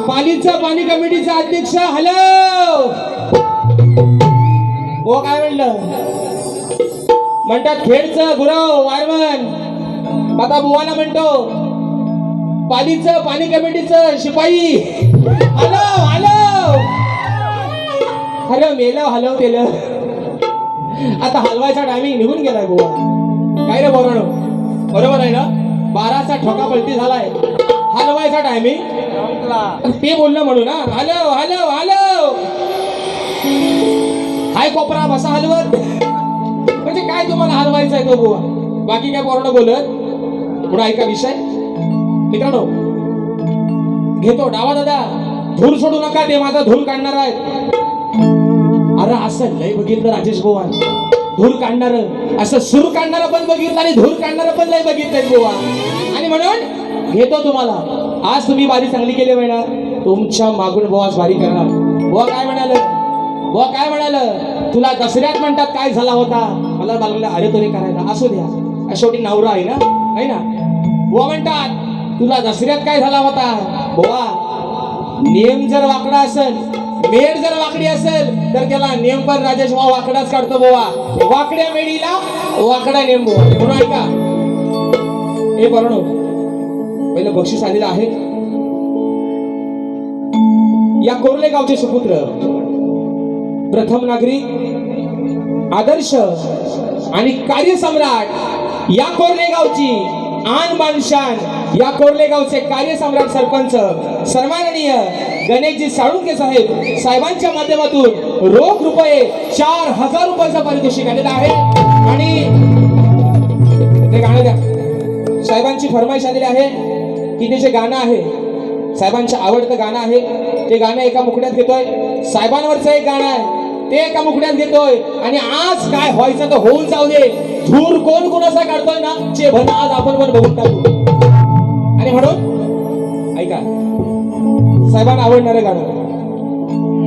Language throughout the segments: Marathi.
पालीचा पाणी कमिटीचा अध्यक्ष हॅलो हो काय म्हणलं म्हणतात खेडचं गुरव वारमन आता बुवाला म्हणतो पालीचं पाणी कमिटीचं शिपाई हॅलो हॅलो हॅलो मेलं हॅलो केलं आता हलवायचा टायमिंग निघून गेलाय बुवा काय रे बरोबर आहे ना 12चा ठोका पलटी झालाय हलवायचा टायमिंग ते बोललं म्हणून ना हॅलो हॅलो हॅलो हाय कोपरा बसा हलवत म्हणजे काय तुम्हाला हलवायचं आहे तो बुवा बाकी काय पोरानं बोलत पुढे ऐका विषय मित्रांनो घेतो डावा दादा धूर सोडू नका ते माझा धूर काढणार आहे अरे असं लय बघितलं राजेश बुवा धूर काढणार असं सूर काढणारा पण बघितलं आणि धूर काढणारा पण लय बघितलंय बुवा आणि म्हणून घेतो तुम्हाला आज तुम्ही बारी चांगली केली ना तुमच्या मागून बुवास बारी करणार बुवा काय म्हणाल तुला दसऱ्यात म्हणतात काय झाला होता मला लागलं अरे तरी करायला असू द्या शेवटी नवरा आहे ना बुवा म्हणतात तुला दसऱ्यात काय झाला होता बुवा नियम जर वाकडा असेल मेड जर वाकडी असेल तर त्याला नेम पण राजेश भाऊ वाकडाच काढतो बुवा वाकड्या मेडीला वाकडा नेम बुवा म्हणून ऐका हे बरोबर पहिलं बक्षीस आलेलं आहे या कोरले गावचे सुपुत्र प्रथम नागरिक आदर्श आणि कार्यसम्राट या कोरले गावची आन बानशान या कोरले गावचे कार्यसम्राट सरपंच सन्माननीय गणेशजी साळुंके साहेबांच्या माध्यमातून रोख रुपये 4000 रुपयाचा पारितोषिक आलेला आहे आणि ते गाणं द्या साहेबांची फरमाईश आलेली आहे की ते जे गाणं आहे साहेबांचं आवडतं गाणं आहे ते गाणं एका मुकड्यात घेतोय साहेबांवरचं एक गाणं आहे ते एका मुकड्यात घेतोय आणि आज काय व्हायचं तर होऊन जाऊ दे धूर कोण कोणाचा काढतोय ना चे भन आज आपण पण बघून टाकू आणि म्हणून ऐका साहेबांना आवडणारं गाणं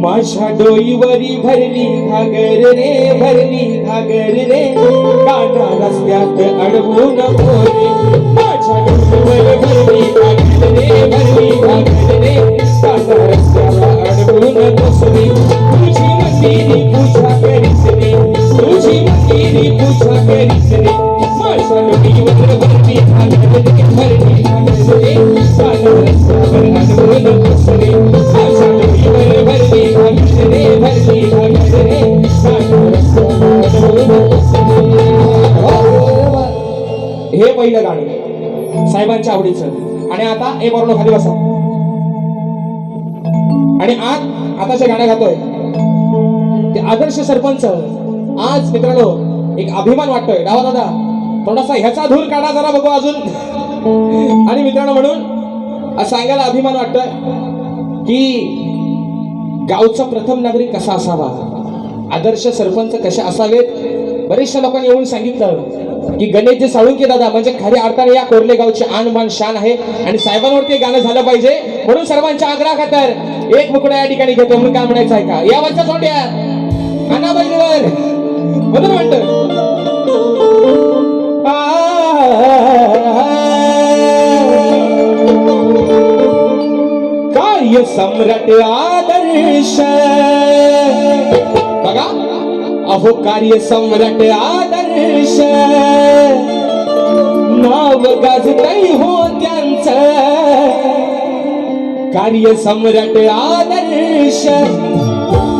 माझ्या डोईवरी भरली घागर रे काना रस्त्यात अडवून मोरे माझ्या डोईवर भरली घागर रे काना रस्त्यात अडवून बसली तुझी मंदिरी पूजा करीस रे माझ्या डोईवर भरली घागर रे काना रस्त्यावर अडवून बसली माझ्या डोईवर भरली हे पहिलं गाणं साहेबांच्या आवडीचं आणि आता हे बरोबर खाली बसा आणि आताचे गाणं गातोय ते आदर्श सरपंच आज मित्रांनो एक अभिमान वाटतोय डावा दादा थोडासा ह्याचा धूर काढा जरा बघू अजून आणि मित्रांनो म्हणून सांगायला अभिमान वाटतोय की गावचा प्रथम नागरिक कसा असावा आदर्श सरपंच कसे असावेत बरेचशा लोकांनी येऊन सांगितलं की गणेशजी साळुंके दादा म्हणजे खऱ्या अर्थाने या कोरले गावची आणबान शान आहे आणि साहेबांवरती गाणं झालं पाहिजे म्हणून सर्वांच्या आग्रह खातर एक मुकडा या ठिकाणी घेतो म्हणून काय म्हणायचं आहे का यावरच्या सोंड्या अनाबाईवर म्हणून म्हणतो कार्य सम्राट आदर्श बघा अहो कार्य सम्राट आदर्श नाव गाजतय हो त्यांचं कार्य सम्राट आदर्श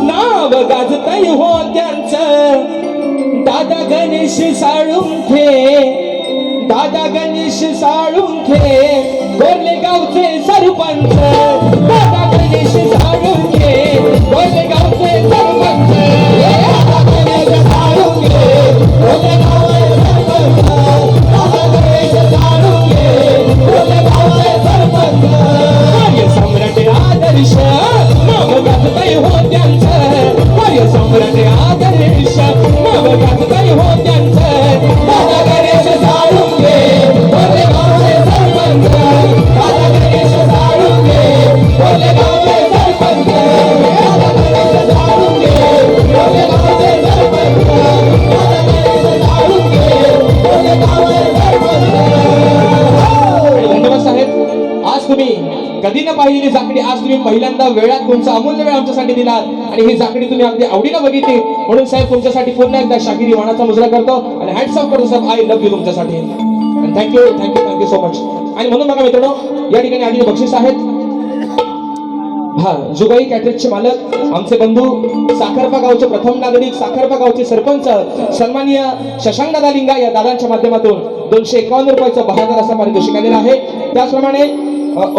नाव गाजतय हो त्यांचं दादा गणेश साळुंखे कोरले गावचे सरपंच दादा गणेश साळुंखे कोरले गावचे सरपंच दादा गणेश साळुंखे कोरले गावचे सरपंच दादा गणेश साळुंखे कोरले गावचे सरपंच कार्य सम्राट आदर्श नाव गाजतय हो त्यांचं कार्य सम्राट आदर्श नाव गाजतय हो त्यांचं दादा गणेश साळुंखे कोरले गावचे सरपंच दादा गणेश साळुंखे कोरले गावचे सरपंच कधी न पाहिलेली जाकडी आज तुम्ही पहिल्यांदा वेळात तुमचा अमूल्य वेळ आमच्यासाठी दिलात आणि ही जाकडी तुम्ही अगदी आवडीनं बघितली म्हणून साहेब तुमच्यासाठी पुन्हा एकदा शागिरी वाणाचा मुजरा करतो आणि हॅट्स ऑफ करतो साहेब. आय लव्ह यू तुमच्यासाठी. Thank you so much. आणि म्हणून बघा मित्रांनो या ठिकाणी आलेले बक्षीस आहेत. हा जुगाई कॅटरेजचे मालक आमचे बंधू साखरपा गावचे प्रथम नागरिक साखरपा गावचे सरपंच सन्माननीय शशांक दादा लिंगा या दादांच्या माध्यमातून 251 रुपयाचं बहादर असा पारितोषिक आलेलं आहे. त्याचप्रमाणे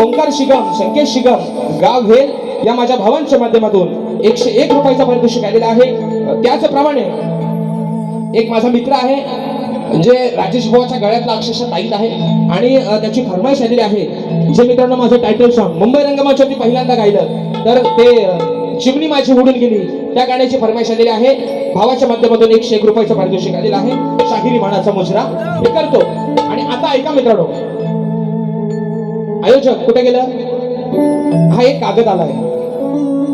ओंकार शिगम संकेत शिगम गाव भेल या माझ्या भावांच्या माध्यमातून 101 रुपयाचा पारितोषिक आलेला आहे. त्याचप्रमाणे एक माझा मित्र आहे म्हणजे राजेश भावाच्या गळ्यातला अक्षरशः ताईत आहे आणि त्याची फरमाईश आलेली आहे. जे मित्रांनो माझं टायटल सॉन्ग मुंबई रंगमंचावरती पहिल्यांदा गायलं तर ते चिमणी माझी उडून गेली त्या गाण्याची फरमाईश आलेली आहे. भावाच्या माध्यमातून 101 रुपयाचं पारितोषिक आलेलं आहे. शाहिरी मानाचा मुजरा हे करतो. आणि आता ऐका मित्रांनो आयोजक कुठे गेलं. हा एक कागद आलाय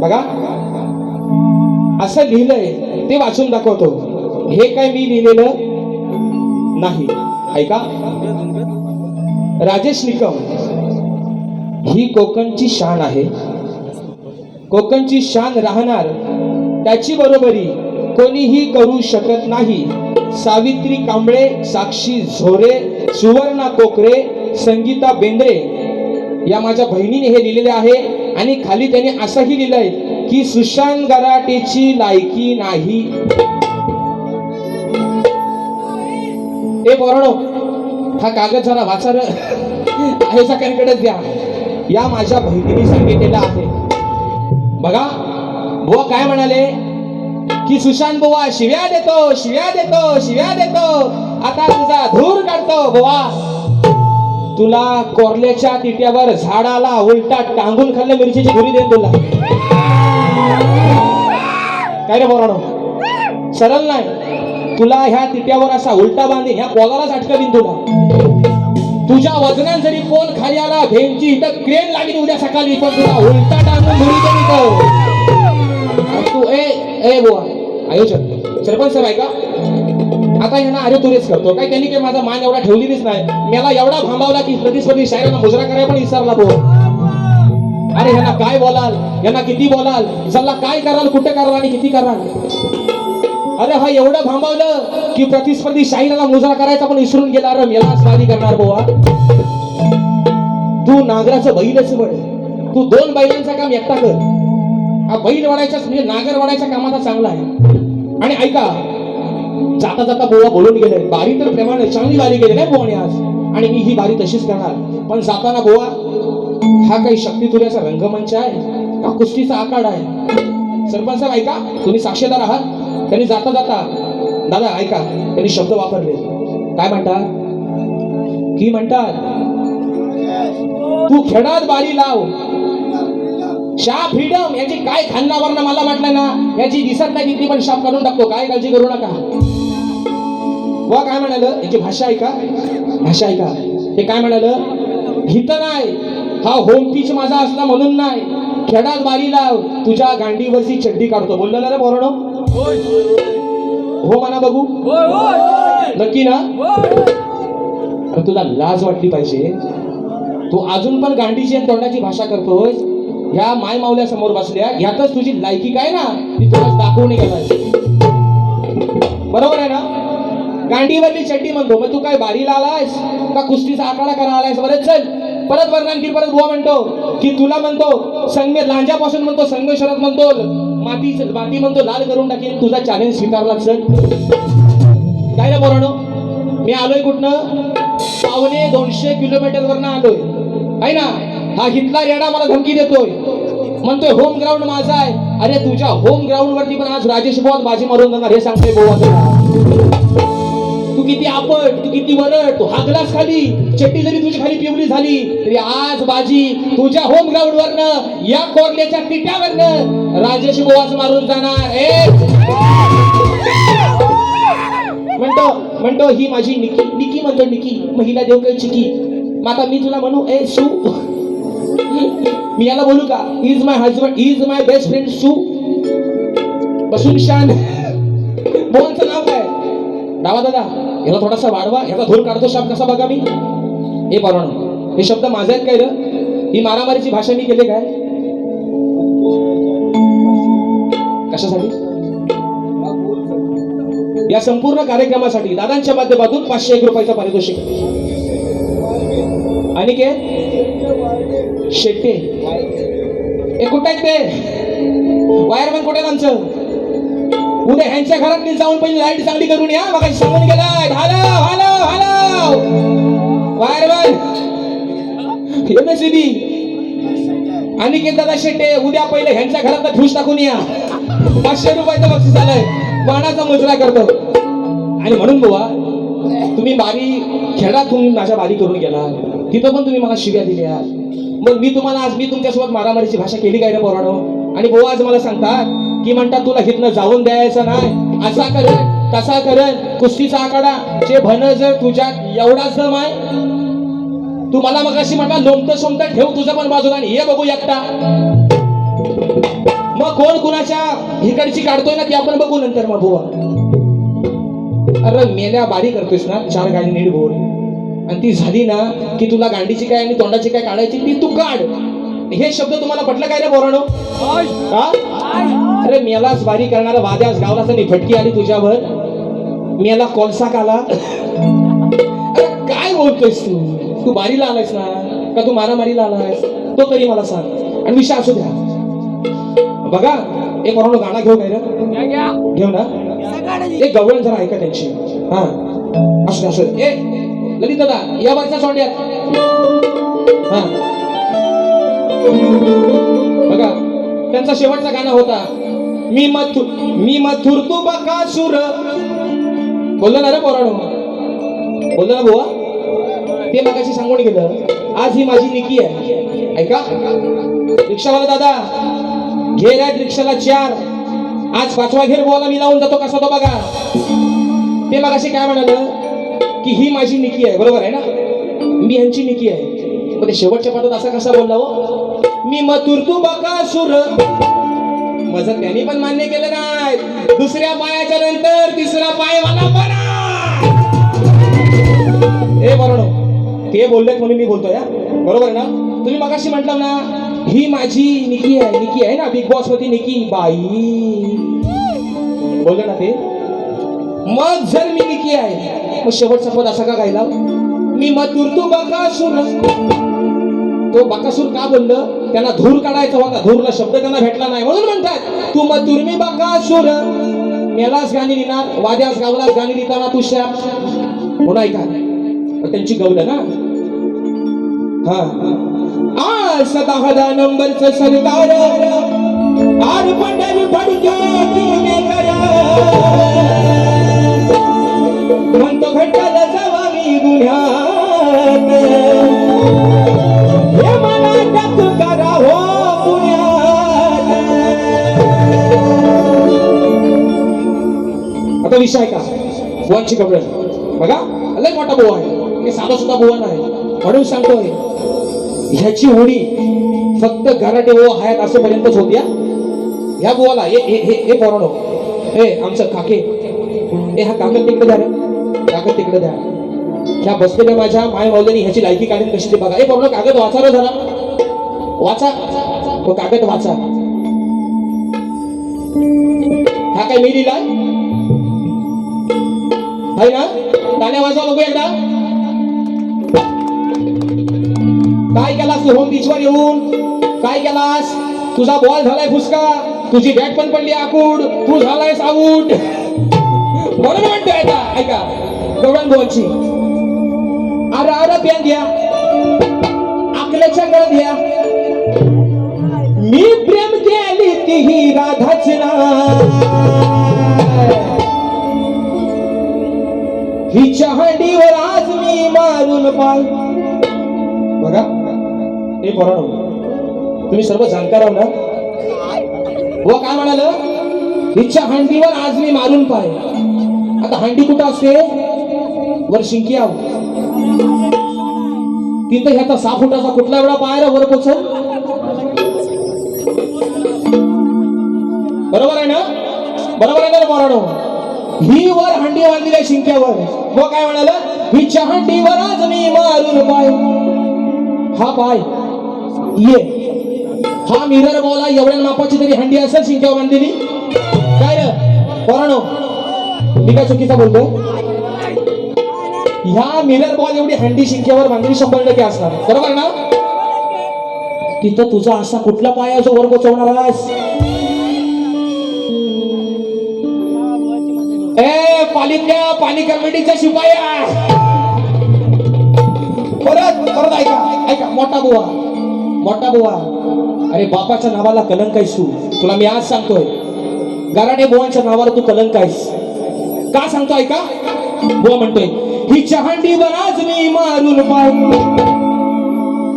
बघा असं लिहिलंय ते वाचून दाखवतो. हे काय मी लिहिलेलं नाही. ऐका राजेश निकम ही कोकणची शान आहे. कोकणची शान राहणार त्याची बरोबरी कोणीही करू शकत नाही. सावित्री कांबळे साक्षी झोरे सुवर्णा कोकरे संगीता बेंद्रे या माझ्या बहिणीने हे लिहिलेले आहे. आणि खाली त्याने असंही लिहिलंय की सुशांत गराटेची लायकी नाही. ए पोरांनो हा कागद जरा वाचार आयोजकांकडे द्या. या माझ्या बहिणीने सांगितलेलं आहे बघा. बुवा काय म्हणाले की सुशांत बुवा शिव्या देतो शिव्या देतो शिव्या देतो आता तुझा धूर काढतो. बुवा तुला कोरल्याच्या तिट्यावर झाडाला उलटा टांगून खाल्लं मिरचीची घुरी देईन तुला. काय रे पोरांनो सरळ नाही तुला ह्या तिट्यावर असा उलटा बांधीन ह्या पोलालाच अटकवीन तुला. तुझ्या वजनात जरी पोल खाली आला भेंची इथं क्रेन लागेल उद्या सकाळी पण तुला उलटा टांगून घुरी देईन. तू ए बुवा आयोजक सरपंच साहेब ऐका आता ह्यांना अरे तुरेच करतो काय. त्यांनी काही माझा मान एवढा ठेवलेलीच नाही. मला एवढा भांबावला की प्रतिस्पर्धी शायरांना मुजरा करायला पण विसरला तो. अरे ह्यांना काय बोलाल यांना किती बोलाल चला काय कराल कुठे कराल आणि किती कराल. अरे हा एवढं भांबावलं की प्रतिस्पर्धी शाहिराला मुजरा करायचा पण विसरून गेला. अरे मेला स्वारी करणार बुवा. तू नागराचं बैलच वड. तू 2 बैलांचं काम एकटा कर. हा बैल वाढायचा म्हणजे नागर वाढायच्या कामाचा चांगला आहे. आणि ऐका जाता जाता बोवा बोलून गेले बारी तर प्रेमाने चांगली बारी गेली नाही बोवाने आज आणि मी ही बारी तशीच करणार. पण जाताना बोवा हा काही शक्ती तुऱ्याचा रंगमंच आहे का कुस्तीचा आखाडा आहे. सरपंच साहेब ऐका तुम्ही साक्षीदार आहात. त्यांनी जाता जाता दादा ऐका त्यांनी शब्द वापरले काय म्हणतात की म्हणतात तू खेळात बारी लाव शाह फ्रीडम याची काय खान्नावर मला म्हटलं ना याची दिसत नाही किती पण शाप काढून टाकतो. काय काळजी करू नका. वा काय म्हणालं याची भाषा ऐका हे काय म्हणालं हित नाही हा होम पिच माझा असला म्हणून नाही. खेळात बारी लाव तुझ्या गांडीवरची चड्डी काढतो. बोललं ना रे पोरांनो हो म्हणा बघू नक्की ना. तुला लाज वाटली पाहिजे. तू अजून पण गांडीची आणि तोंडाची भाषा करतोय. ह्या माय मावल्या समोर बसल्या ह्यातच तुझी लायकी काय ना ती तुला दाखवून गेला बरोबर आहे ना. गांडीवरली चड्डी म्हणतो मग तू काय बारीला आलायस का कुस्तीचा आखाडा करा आलायस. बरं चल परत वर्णनकीर परत बुवा म्हणतो की तुला म्हणतो संगमे लांजापासून म्हणतो संगमेश्वरात म्हणतो माती म्हणतो लाल करून टाकेल. तुझा चॅलेंज स्वीकारला. चल काय रे पोरांनो मी आलोय कुठनं 250 किलोमीटर वरनं आलोय आहे ना. हा हिटला रेडा मला धमकी देतोय म्हणतोय होम ग्राउंड माझा आहे. अरे तुझ्या होम ग्राउंड वरती पण आज राजेश बोध बाजी मारून जाणार हे सांगतोय गोवा. तू किती आपट तू किती वरट तू हागलास खाली चट्टी जरी तुझी खाली पिवली झाली तरी आज बाजी तुझ्या होम ग्राउंड वरनं या कोरल्याच्या तिट्यावरनं राजेश बोवाच मारून जाणार. म्हणतो ही माझी निकी म्हणतो निकी महिला देवकळ चिकी. मग आता मी तुला म्हणू ए सू मी याला बोलू का is my husband is my best friend सू. बसून शान बोलचं नाव काय डावा दादा याला थोडासा वाढवा याचा धूर काढतो शब्द कसा बघा मी. हे पारण हे शब्द माझे आहेत काय रे ही मारामारीची भाषा मी केली काय? कशासाठी? या संपूर्ण कार्यक्रमासाठी दादांच्या माध्यमातून 501 रुपयाचं पारितोषिक. आणि के शेट्टे हे कुठे आहेत ते? वायरमॅन कुठे आमचं? उद्या ह्यांच्या घरात जाऊन पहिले लाईट चांगली करून या. मग सांगून गेलाय hello hello hello wireman MSCB आणि के दादा शेट्टे उद्या पहिले ह्यांच्या घरात ठूस टाकून या. 500 रुपयाचं बक्षीस आलंय. मानाचा मुजरा करतो. आणि म्हणून बुवा तुम्ही बारी खेळात तुम्ही माझ्या बारी करून गेला, तिथं पण तुम्ही मला शिव्या दिल्या. मग मी तुम्हाला आज मी तुमच्यासोबत मारामारीची भाषा केली काय रे पोरानो? आणि बुवा आज मला सांगतात की म्हणतात तुला हितनं जाऊन द्यायचं नाही, असा करेल तसा करेल, कुस्तीचा आखाडा जे भन जर तुझ्यात एवढाच दम आहे, तू मला मग अशी म्हणता लोमतं सोमतं ठेव तुझं पण बाजूला आणि हे बघू एकटा. मग कोण कुणाच्या हिकडची काढतोय ना ती आपण बघू नंतर. मग बुवा अरे मेल्या बारी करतोयस ना 4 गाडी नीट बोल, आणि ती झाली ना की तुला गांडीची काय आणि तोंडाची काय काढायची ती तू काढ. हे शब्द तुम्हाला पटलं काय रे पोरानो? अरे मेलाच बारी करणारा वाद्यास गावला तर फटकी आली तुझ्यावर, मेला कोलसा काला. अरे काय बोलतोयस तू? तू बारीला आलायस ना का तू मारामारीला आलायस? तो तरी मला सांग. आणि विषय असू द्या. बघा एक पोरानो गाणं घेऊ काय रे? घेऊ ना. एक गवळण जरा ऐका त्यांची. हा असं असं ए ललित दादा या बाजूला सोंड्यात. हा बघा त्यांचा शेवटचा गाणं होता मी मथुर तू बकासूर. बोललो ना रे पोरानो? बोललो ना बुवा? ते मगाशी सांगून गेलं. आज ही माझी निकी आहे. ऐका रिक्षावाला दादा घेर आहेत रिक्षाला 4. आज 5वा घेर बोला मी लावून जातो कसा तो बघा. ते मगाशी काय म्हणाल की ही माझी निकी आहे. बरोबर आहे ना? मी ह्यांची निकी आहे. मग ते शेवटच्या पाठात असा कसा बोलला हो? मी मथुर तू बकासूर. माझं त्यांनी पण मान्य केलं नाही. दुसऱ्या पायाच्या नंतर तिसरा पाय मला बना. हे बरोबर ते बोललेत म्हणून मी बोलतोय. बरोबर आहे ना? तुम्ही मगाशी म्हटलं ना ही माझी निकी आहे ना बिग बॉस मध्ये निकी बाई बोलले ना ते. मग जर मी निकी आहे मग शेवटचा पद असा का गायला? मी मथुर तू बकासूर. तो बकासूर का बोललं? त्यांना धूर काढायचा होता. धूरला शब्द त्यांना भेटला नाही म्हणून म्हणतात तू मथुर मी बकासूर. मेलाच गाणी लिहिणार, वाद्यास गावलाच गाणी लिहिताना तू श्याम म्हणून ऐका त्यांची गवलं ना. हा आज 10 नंबरचं सरदार आर पंढरी फडके म्हणतो घट्टाला जावा मी गुन्ह्यात. हे मला टाकू करा हो पुण्यात. आता विषय का बुवांची कपडे बघा लय मोठा बुवा आहे. हे साधा सुद्धा बुवा नाही. म्हणून सांगतोय ह्याची होडी फक्त घराटे बुवा हयात असेपर्यंतच होती. ह्या बुवाला हे पोरानो हे आमचं काके हे हा कागद तिकडे द्या रे. कागद तिकडे द्या. ह्या बसलेल्या माझ्या माय माऊलीने ह्याची लायकी काढून कशी ते बघा. हे पोरानो कागद वाचा रे जरा. वाचा तो कागद वाचा. हा काय मी लिहिलाय आहे ना? गाण्या वाजवा बघू एकदा. काय केलास तू होम बीचवर येऊन? काय केलास? तुझा बॉल झालाय फुसका, तुझी बॅट पण पडली आकूड, तू झालायस आऊट. बरोबर म्हणतोय. आता ऐका गवळण बोलची. अरे अरे प्यान घ्या आपल्याच्या गळ घ्या. मी प्रेम केली तीही राधाच हिच्या हंडीवर आज मी मारून पाय. बघा हे पोरानो तुम्ही सर्व जाणकार आहो ना. व काय म्हणाल? हिच्या हंडीवर आज मी मारून पाय. आता हंडी कुठं असते? वर शिंकी आहो. तिथं ह्याचा 6 फुटाचा कुठला एवढा पाय वर पोचल? बरोबर आहे ना? बरोबर आहे ना पोरानो? ही वर हंडी बांधली आहे शिंक्यावर. व काय म्हणाल? हिच्या हंडीवर आज मी मारून पाय. हा पाय ये हा मिरर बॉल एवढ्या मापाची तरी हंडी असेल शिंक्यावर बांधलेली काय रे पोरानो मी काय चुकीचा बोलतो ह्या मिरर बॉल एवढी हंडी शिंक्यावर बांधलेली 100% असणार बरोबर ना तिथं तुझा असा कुठला पाय जो वर पोचवणार आहेस ए पालिका पाणी कमिटीच्या शिपाया परत ऐका मोठा बुवा अरे बापाच्या नावाला कलंक आहेस तुला मी आज सांगतोय गराडे बुवांच्या नावाला तू कलंक आहेस का सांगतो ऐका बुवा म्हणतोय ही चहांडीवर आज मी मारून पाय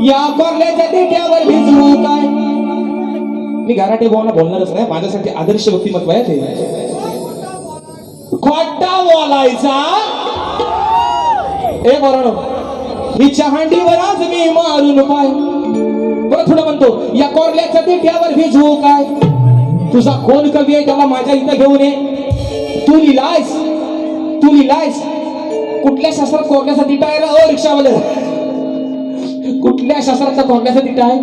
या कोरल्याच्या टेक्यावर भिजवू काय मी गराडे बुवांना बोलणारच नाही माझ्यासाठी आदर्श व्यक्तिमत्व आहे ते खोटा बोलायचा ए बरोबर ही चहांडीवर आज मी मारून पाय परत थोडं म्हणतो या कोरल्याच्या देठ्यावर भिजवू काय तुझा कोण कवी आहे त्याला माझ्या इथं घेऊन ये तू लिहिलायस कुठल्या शास्त्रात कोरल्याचा तिटा आहे रे रिक्षावाले कुठल्या शास्त्राचा कोरल्याचा तिटा आहे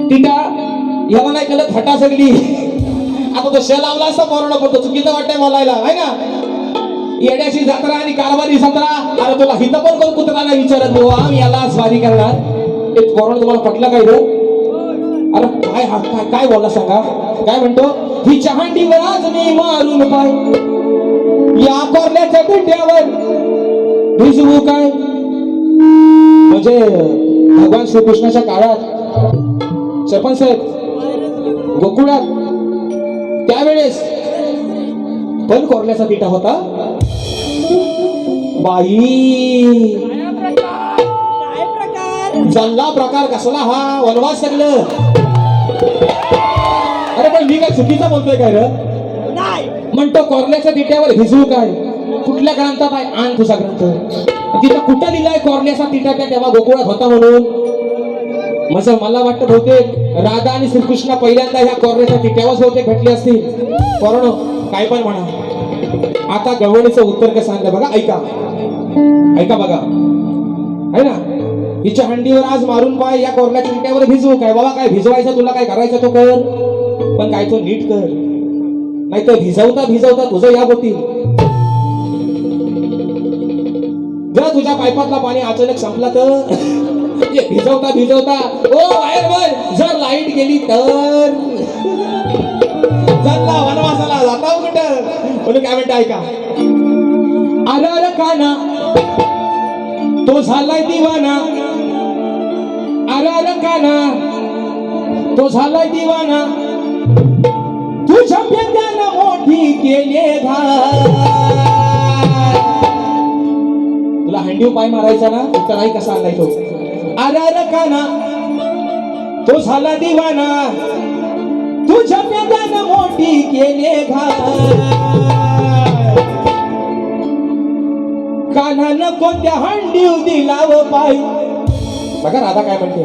तिटा याला नाही केलं फटा सगळी आता तो शे लावला असता पोराला पडतो चुकीचं वाटतंय बोलायला आहे ना येड्याची जत्रा आणि कारभारी जत्रा अरे तुला हित पण कोण कुत्रा नाही विचारत बुवा मी याला स्वारी करणार एक पोराला तुम्हाला पटलं काय रे अरे काय बोलला सांगा काय म्हणतो ही चहांडीवर आज मी मारून पाय या कोरल्याच्या पेट्यावर भिजवू काय म्हणजे भगवान श्रीकृष्णाच्या काळात सरपंच साहेब गोकुळात त्यावेळेस पण कोरल्याचा पिठा होता बाई जल्ला प्रकार कसला हा वनवास सगळं अरे पण मी काय चुकीचा बोलतोय काय रे म्हणतो कोरल्याच्या तिट्यावर भिजवू काय कुठल्या ग्रंथात आहे आण तुझा ग्रंथ तिथं कुठं लिहिलाय कोरल्याचा तिटा त्या तेव्हा गोकुळात होता म्हणून मला वाटतं बहुतेक राधा आणि श्रीकृष्ण पहिल्यांदा ह्या कोरल्याच्या तिट्यावर बहुतेक भेटले असतील पोरांनो काय पण म्हणा आता गवळीचं उत्तर कसं सांगतं बघा ऐका बघा है ना हिच्या हंडीवर आज मारून पाय या कोरल्याच्या तिट्यावर भिजवू काय बाबा काय भिजवायचं तुला काय करायचं तो कर पण काय तो नीट कर नाही तर भिजवता तुझं या होतील जर तुझ्या पाईपातला पाणी अचानक संपला तर भिजवता ओ वायरमन जर लाईट गेली तर चालला वनवासाला जाता कुठं म्हणून काय म्हणता ऐका अरे काना तो झालाय दिवाना अरे काना तो झालाय दिवाना तुझ्या प्याद्यानं मोठी केले तुला हंडीव पाय मारायचा ना तर नाही कसा आणलाय तो अरे काना तो झाला दिवाना तुझ्या प्याद्यानं मोठी केले कानानं कोणत्या हंडीव दिलाव पाय बघा राधा काय म्हणते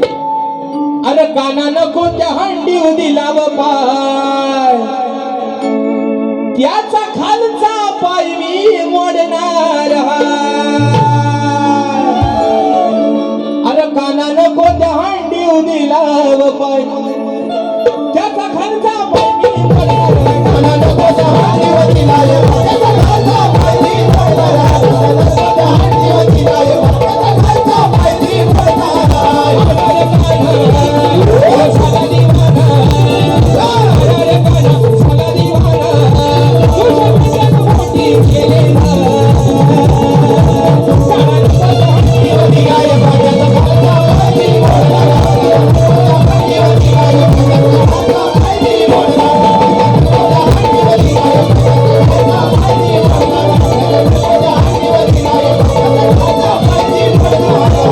अरे कानानं कोणत्या हंडीव दिलाव पाय त्याचा खालचा पाय मी मोडणार अरे कानानं कोणत्या हंडीव दिलाव पाय त्याचा खालचा पाय मी मोडणार कानानं कोणत्या हंडीव दिलाव त्याचा खालचा पाय मी मोडणार कोणत्या हंडीव दिलाव त्याचा खालचा पाय मी मोडणार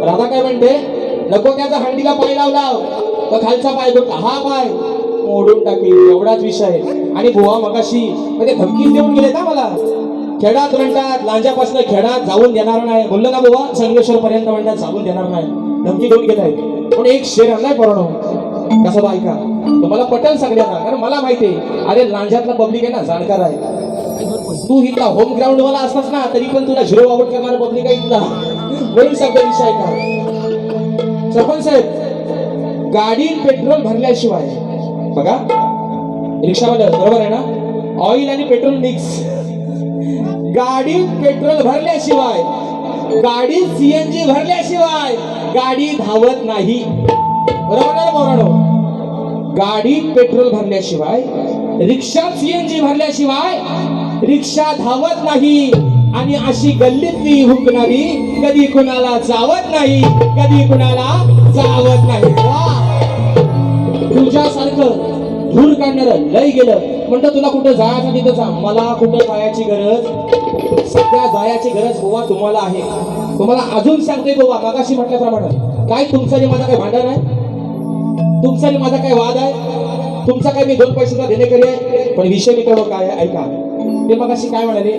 राधा काय म्हणते नको त्याचा हंडीला पाय लाव तर खालचा पाय हा पाय मोडून टाकेल एवढाच विषय आणि बुवा मगाशी म्हणजे धमकी देऊन गेले ना मला खेळात म्हणतात लांजापासून खेळात जाऊन देणार नाही बोललो ना बुवा संगमेश्वर पर्यंत म्हणतात जाऊन देणार नाही धमकी देऊन गेलाय पण एक शेर आणलाय पोरांनो कसं तो ऐका तुम्हाला पटेल सगळ्यांना कारण मला माहिती आहे अरे लांजातला पब्लिक आहे ना जाणकार आहे तू इथला होम ग्राउंड वाला असतास ना तरी पण तुला झिरो आउट करणारा पब्लिक आहे तुला म्हणून सांगतो विषय का सरपंच साहेब, गाडीत पेट्रोल भरल्याशिवाय बघा रिक्षावाले बरोबर आहे ना, ऑइल आणि पेट्रोल मिक्स, गाडीत पेट्रोल भरल्याशिवाय, गाडीत सीएनजी भरल्याशिवाय गाडी धावत नाही. बरोबर आहे मोरानो? गाडीत पेट्रोल भरल्याशिवाय, रिक्षात सीएनजी भरल्याशिवाय रिक्षा धावत नाही. आणि अशी गल्लीतली हुकणारी कधी कुणाला जावत नाही, कधी कुणाला जावत नाही. तुझ्यासारखं धूर काढणार लय गेलं म्हणतं तुला कुठं जायचं तिथं जा. मला कुठं जायची गरज, सध्या जायची गरज गोवा तुम्हाला आहे. तुम्हाला अजून सांगते गोवा, मागाशी म्हटल्याप्रमाणे काय तुमचं आणि माझा काय भांडण आहे, तुमचा आणि माझा काय वाद आहे, तुमचा काय मी 2 पैशाचा देणेकरी आहे. पण विषय मित्र काय आहे ऐका. ते मगाशी काय म्हणाले,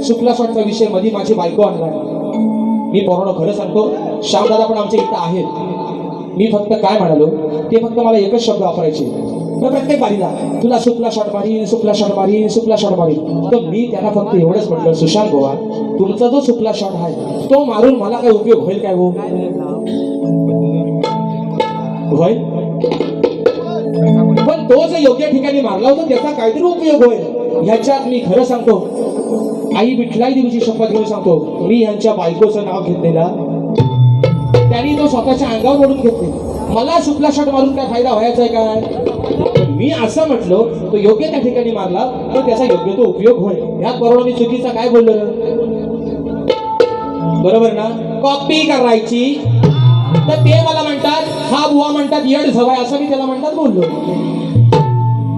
शुक्ला शॉटचा विषय मध्ये माझी बायको आणला. मी पोरांनो खरं सांगतो, श्यामदादा पण आमच्या इथं आहेत. मी फक्त काय म्हणालो, ते फक्त मला एकच शब्द वापरायचे प्रत्येक बारीला, तुला शुक्ला शॉट मारी, शुक्ला शॉट मारी, शुक्ला शॉट मारी. तर मी त्यांना फक्त एवढंच म्हटलं, सुशांत गोवा तुमचा जो शुक्ला शॉट आहे तो मारून मला काय उपयोग होईल काय हो? होईल, पण तो जो योग्य ठिकाणी मारला होता त्याचा काहीतरी उपयोग होईल. ह्याच्यात मी खरं सांगतो, आई विठलाई देवीची शपथ घेऊन सांगतो, मी यांच्या बायकोचं नाव घेतलेला त्यांनी तो स्वतःच्या अंगावर ओढून घेतले. मला शुक्ला शॉट मारून काय फायदा व्हायचा आहे काय? मी असं म्हटलो, तो योग्य त्या ठिकाणी मारला तर त्याचा योग्य तो उपयोग होईल. ह्यात बरोबर मी चुकीचा काय बोललो? बरोबर ना? कॉपी करायची तर ते मला म्हणतात, हा बुवा म्हणतात येड झवाय, असं मी त्याला म्हणतात बोललो.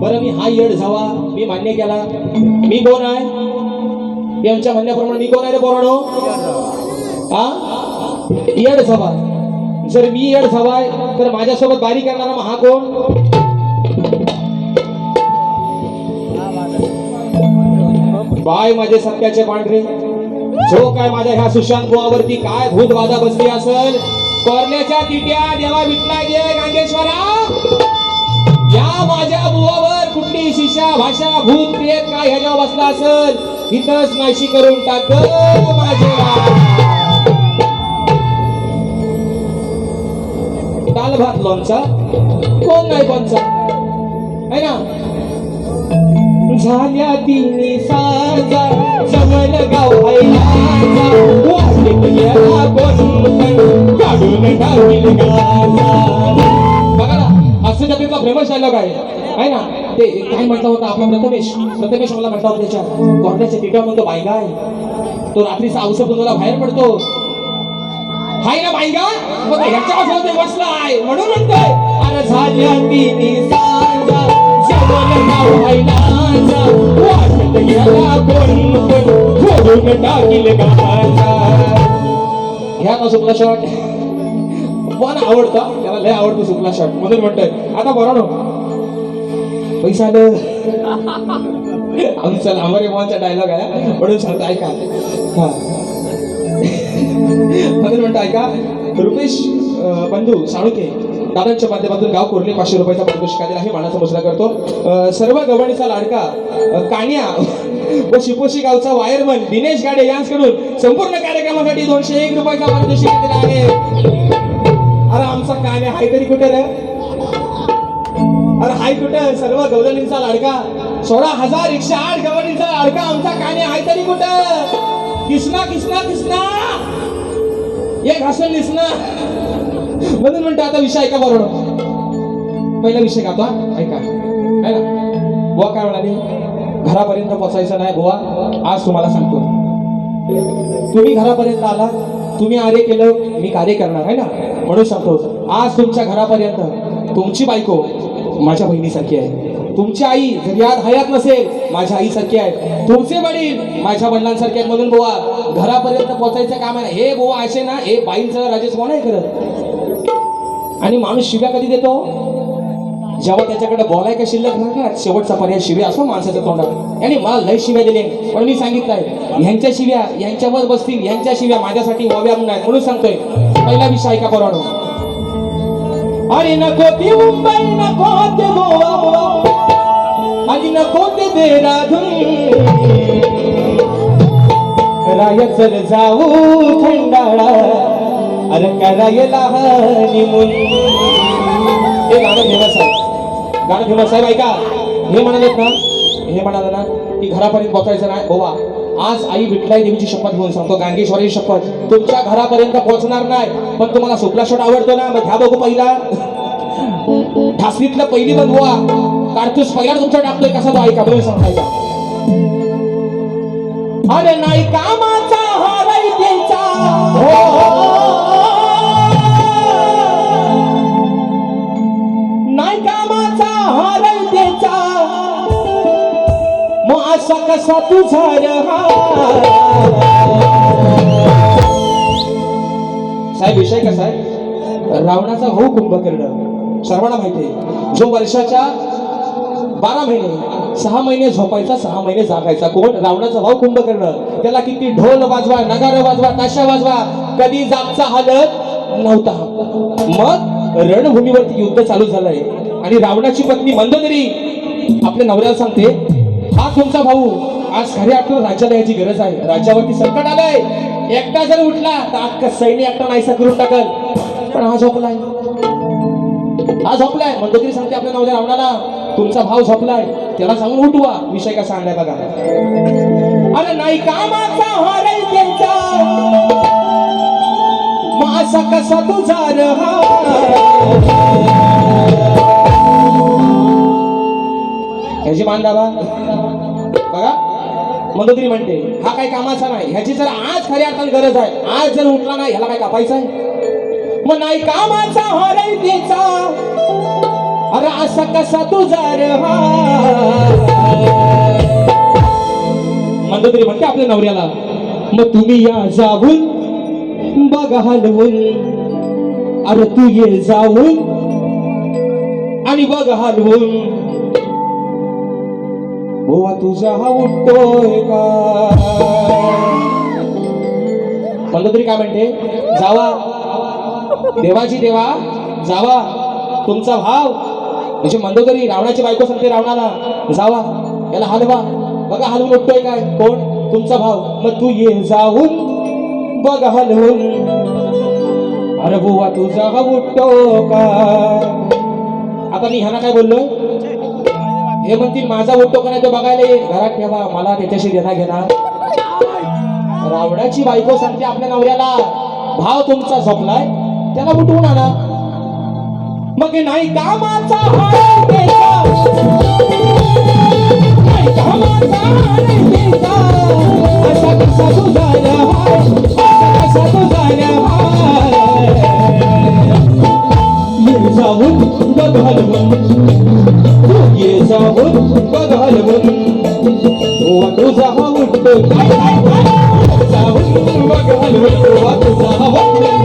बरं मी हा येड झवा मी मान्य केला. मी कोण आहे? यांच्या म्हणण्याप्रमाणे मी कोण आहे रे पोरांनो? हा येड झवा. जर मी येड झवाय तर माझ्यासोबत बारी करणारा मग हा कोण? बाय माझे सत्याचे पांढरे, जो काय माझ्या ह्या सुशांत बुवावरती काय भूत बाधा बसली असेल, करण्याच्या तिट्या देवा विठला दे गांगेश्वरा, या माझ्या बुवावर कुठली शिशा भाषा भूत प्रेत काय ह्याच्यावर बसला असेल इथंच नाशी करून टाक माझे. दाल भात लोणचा कोण नाही पंचा आहे ना. झाल्या तिन्ही साजा जमल गाव बघा ना, असं जत्रेचा फेमस डायलॉग आहे ना. ते काय म्हटलं होतं आपला प्रथमेश मला म्हटलं होतं, त्याच्या कोर्टाच्या तिट्या म्हणतो बायगाय, तो रात्रीचा औषध तुम्हाला बाहेर पडतो हाय ना बायगा, मग ह्याच्या बसलाय म्हणून म्हणतोय, अरे झाल्या तिन्ही साजा जमल गाव ह्या शुक्ला शॉट पण आवडतं त्याला, लय आवडतो शुक्ला शॉट म्हणून म्हणतोय. आता बरोबर पैसा आलं आमचा लांबरे मोहनचा डायलॉग आहे म्हणून सांगतो ऐका. हा म्हणून म्हणतो ऐका. रुपेश बंधू साळुके दादांच्या माध्यमातून गाव कोरले 500 रुपयाचा पारितोषिक आलेला आहे, मानाचा मुजरा करतो. सर्व गवळीचा लाडका कान्या व शिपोशी गावचा वायरमन दिनेश गाडे यांच्याकडून संपूर्ण कार्यक्रमासाठी 201 रुपयाचा पारितोषिक आलेला आहे. अरे आमचा कान्या हाय तरी कुठे रे? अरे हाय कुठे? सर्व गवळींचा लाडका 16,000 108 गवळींचा लाडका आमचा कान्या हाय तरी कुठे? किसना किसना किसना एक हसन दिसना म्हणून म्हणतो. आता विषय ऐका बरोबर, पहिला विषय का आता ऐका है ना. बुवा काय म्हणाले, घरापर्यंत पोचायचं नाही बुवा. आज तुम्हाला सांगतो, तुम्ही घरापर्यंत आला, तुम्ही आर्य केलं, मी कार्य करणार आहे ना. म्हणून सांगतो, आज तुमच्या घरापर्यंत तुमची बायको माझ्या बहिणीसारखी आहे, तुमची आई जर याद हयात नसेल माझ्या आईसारखी आहे, तुमचे वडील माझ्या वडिलांसारखे आहेत. म्हणून बुवा घरापर्यंत पोचायचं काम आहे. हे बुवा असे ना, हे बाईंचं राजेश कोण आहे करत. आणि माणूस शिव्या कधी देतो, जेव्हा त्याच्याकडे बोलाय का शिल्लक ना, शेवटचा पर्याय शिव्या असो माणसाच्या तोंडात. आणि मला लय शिव्या दिले, पण मी सांगितलंय ह्यांच्या शिव्या यांच्यावर बसतील, ह्यांच्या शिव्या माझ्यासाठी व्हाव्या नाही. म्हणून सांगतोय, पहिला विषय ऐका पोरांनो. अरे नको ती मुंबई, नको ते गोवा, आणि नको ते देहरादून, रायचल जाऊ खंडाळा, अरे करायला हनीमून. हे गाणं फेमस आहे, गाणं फेमस आहे बायका. हे म्हणालेत ना, हे म्हणाले ना की घरापर्यंत पोहोचायचं नाही. बाबा आज आई विठलाई देवीची शपथ घेऊन सांगतो, गांगेश्वरीची शपथ, तुमच्या घरापर्यंत पोहोचणार नाही. पण तुम्हाला सुपला शॉट आवडतो ना, मग घ्या बघू पहिला. ठासणीतलं पहिली बनवा कारतूस पहिला तुमचा टाकतोय कसा तो ऐका बरोबर सांगायचा. अरे नाही कामाचा हाराई द्यायचा, नाही कामाचा हाराई द्यायचा, मग असा कसा तुझा साहेब. विषय कसा आहे, रावणाचा भाऊ कुंभकर्ण सर्वांना माहिती आहे, जो वर्षाच्या 12 महिने 6 महिने झोपायचा 6 महिने जागायचा. कोण? रावणाचा भाऊ कुंभकर्ण. त्याला किती ढोल वाजवा, नगारे वाजवा, ताशा वाजवा, कधी जागचा हालत नव्हता. मग रणभूमीवरती युद्ध चालू झालंय आणि रावणाची पत्नी मंदोदरी आपल्या नवऱ्याला सांगते, हा तुमचा भाऊ आज खऱ्या अर्थानं राज्याला याची गरज आहे, राज्यावरती संकट आलंय, एकटा जर उठला तर अख्खा सैन्य एकटा नाहीसा करून टाकल. पण हा झोपलाय, हा झोपलाय. मंदोदरी सांगते आपल्या नवऱ्या रावणाला, तुमचा भाव झोपलाय, त्याला सांगून उठवा. विषय कसा आणलाय बघा. अरे नाही कामाचा हाराई द्यायचा, मग असा कसा तुझा ह्याची मान दाबा बघा. मंदोदरी म्हणते हा काही कामाचा नाही, ह्याची जर आज खऱ्या अर्थाने गरज आहे, आज जर उठला नाही ह्याला काय कापायचं आहे. मग नाही कामाचा हाराई द्यायचा, अरे असा कसा तुझा मंदोदरी म्हणते आपल्या नवऱ्याला, मग तुम्ही या जाऊन बघा हलवून, अरे तू ये जाऊन आणि बघ हलवून, बुवा तुझा हा उठतोय का. मंदोदरी काय म्हणते, जावा देवाची देवा जावा, तुमचा भाव म्हणजे मंदोदरी रावणाची बायको सांगते रावणाला, जावा याला हलवा, बघा हलवून उठतोय काय. कोण? तुमचा भाव. मग तू ये जाऊन बघ हलवून, अरे बुवा तुझा हा उठतो का. आता मी ह्याला काय बोललोय, हे म्हणतील माझा उठतो का नाही तो बघायला ये, घरात ठेवा, मला त्याच्याशी देणा घेणार. रावणाची बायको सांगते आपल्या नवऱ्याला, भाव तुमचा झोपलाय, त्याला उठवून आणा. मग नाही कामाचा हाराई द्यायचा, नाही कामाचा हाराई द्यायचा, असा कसा तुझा हाय, असा कसा तुझा हाय. ये जाऊन बघ हलवून, ये जाऊन बघ हलवून, तुझा हा उठतो काय काय काय, जाऊन बघ हलवून, तुझा हा उठतो.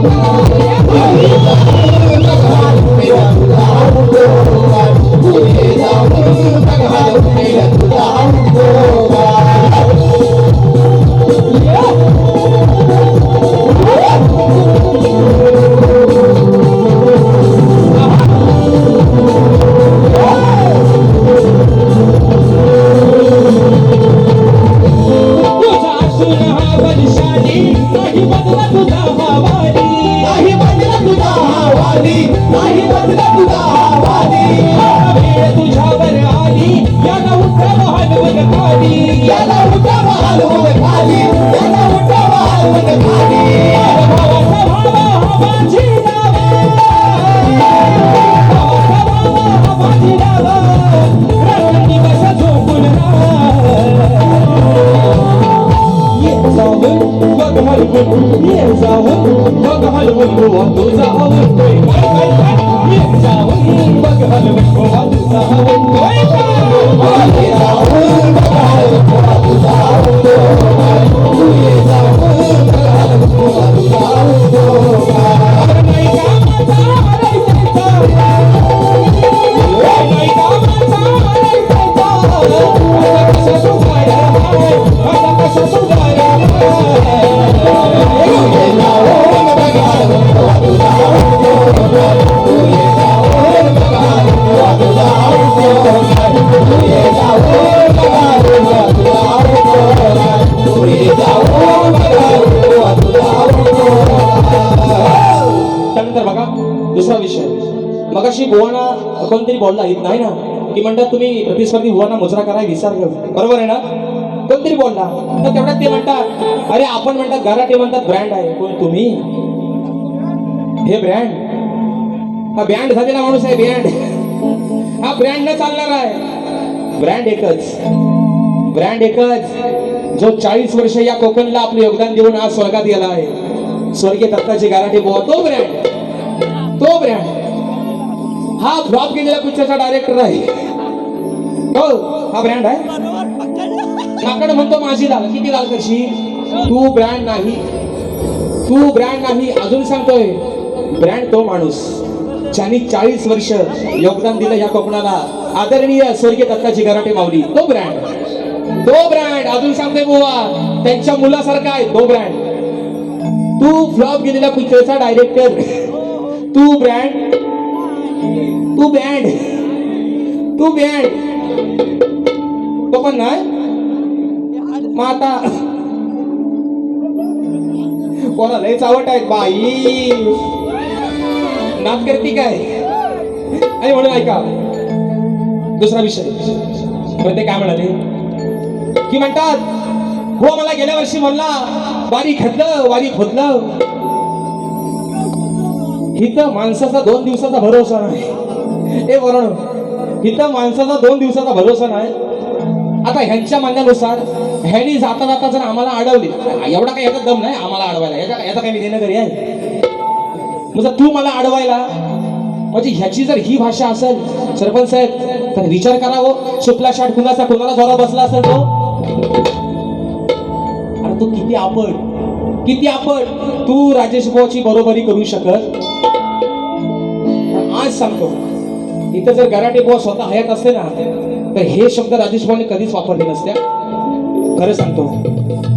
दुसरा विषय मगाशी बुवाना कोणतरी बोलला येत नाही ना की म्हणतात तुम्ही प्रतिस्पर्धी बुवाना मुजरा करायला विचार करू, बरोबर आहे ना? कोणतरी बोलला तर तेवढ्यात ते म्हणतात अरे आपण म्हणतात गराटे म्हणतात ब्रँड आहे, कोण तुम्ही? हे ब्रँड, हा बँड झालेला माणूस आहे, बँड. हा ब्रँड न चालणार आहे. ब्रँड एकच, ब्रँड एकच जो 40 वर्ष या कोकणला आपलं योगदान देऊन आज स्वर्गात गेला आहे, स्वर्गीय दत्ताजी गराटे बुवा. तो ब्रँड, तो ब्रँड. हा फ्लॉप केलेला पिक्चरचा डायरेक्टर आहे. हो, हा ब्रँड आहे. नाकडे म्हणतो माझी लाल, किती लाल करशी तू? ब्रँड नाही, तू ब्रँड नाही. अजून सांगतोय ब्रँड तो माणूस ज्यांनी 40 वर्ष योगदान दिलं या कोकणाला, आदरणीय स्वर्गीय दत्ताजी गराटे माऊली. तो ब्रँड, तो ब्रँड. अजून सांगतोय बुवा त्यांच्या मुलासारखा आहे तो ब्रँड. तू फ्लॉप गेलेला पिक्चरचा डायरेक्टर, तू ब्रँड, तू बँड, तू बँड. तो पण नाही मग आता कोणा लय चावट आहेत बाई, नाच करती काय? आणि म्हणून ऐका दुसरा विषय. पण ते काय म्हणाले की म्हणतात हो मला गेल्या वर्षी म्हणला वारी खदलं वारी खोदलं. इथं माणसाचा 2 दिवसाचा भरोसा नाही. हे बरोबर, इथं माणसाचा 2 दिवसाचा भरोसा नाही. आता ह्यांच्या म्हणण्यानुसार ह्यांनी जाता जाता जर आम्हाला अडवले, एवढा काही याचा दम नाही आम्हाला अडवायला, याचा काही देणं घरी आहे. म्हणजे तू मला अडवायला, म्हणजे ह्याची जर ही भाषा असेल सरपंच साहेब तर विचार करावं सुपला शाट कुणाचा कोणाला जोरा बसला असेल तो. अरे तू किती आपण, किती आपण. तू राजेश भाऊची बरोबरी करू शकत. आज सांगतो इथं जर गराटे बुवा स्वतः हयात असते ना तर हे शब्द राजेश भाऊने कधीच वापरले नसत्या. खरं सांगतो,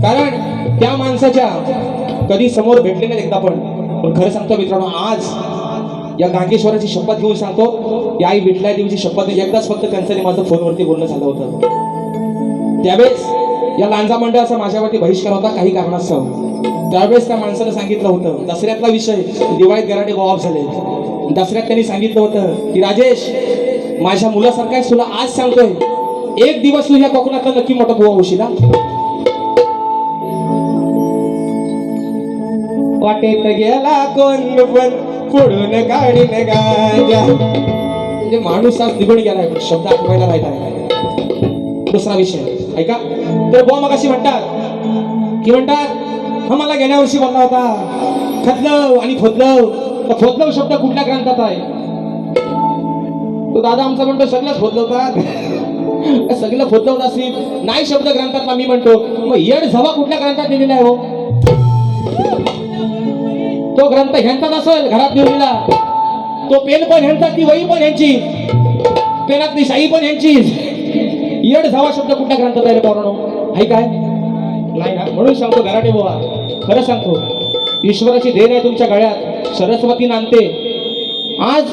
कारण त्या माणसाच्या कधी समोर भेटले नाही एकदा पण. खरं सांगतो मित्रांनो, आज या गांगेश्वराची शपथ घेऊन सांगतो, या आई विठला देवीची शपथ एकदाच फक्त त्यांचं माझं फोनवरती बोलणं झालं होतं. त्यावेळेस या लांजा मंडळाचा माझ्यावरती बहिष्कार होता काही कारणास्तव. त्यावेळेस त्या माणसानं सांगितलं होतं, दसऱ्यातला विषय, दिवाळीत गराटे ऑफ झाले. दसऱ्यात त्यांनी सांगितलं होतं की राजेश माझ्या मुलासारखा तुला आज सांगतोय, एक दिवस तू या कोकणातला नक्की मोठा बुवा होशील. वाटेत गेला कोण पण फोडून काढीन गांजा. म्हणजे माणूस आज निघून गेलाय, शब्द आठवायला राहिला आहे. दुसरा विषय ऐका. तर बुवा मग अशी म्हणतात की म्हणतात हा मला गेल्या वर्षी बोलला होता खदलं आणि खोदलं. खोदलं शब्द कुठल्या ग्रंथात आहे? तो दादा आमचा म्हणतो सगळं खोदलवतात. सगळं खोदलवत असेल नाही शब्द ग्रंथातला. मी म्हणतो मग येड झवा कुठल्या ग्रंथात लिहिलेला आहे हो? तो ग्रंथ ह्यांचाच असेल घरात लिहिलेला. तो पेन पण ह्यांचा, ती वही पण ह्यांची, पेनातली शाई पण ह्यांची. येड झवा शब्द कुठल्या ग्रंथात आहे पोरांनो? आहे काय? नाही ना. म्हणून सांगतो गराटे बुवा, खरं सांगतो ईश्वराची देण आहे तुमच्या गळ्यात, सरस्वती नांदते. आज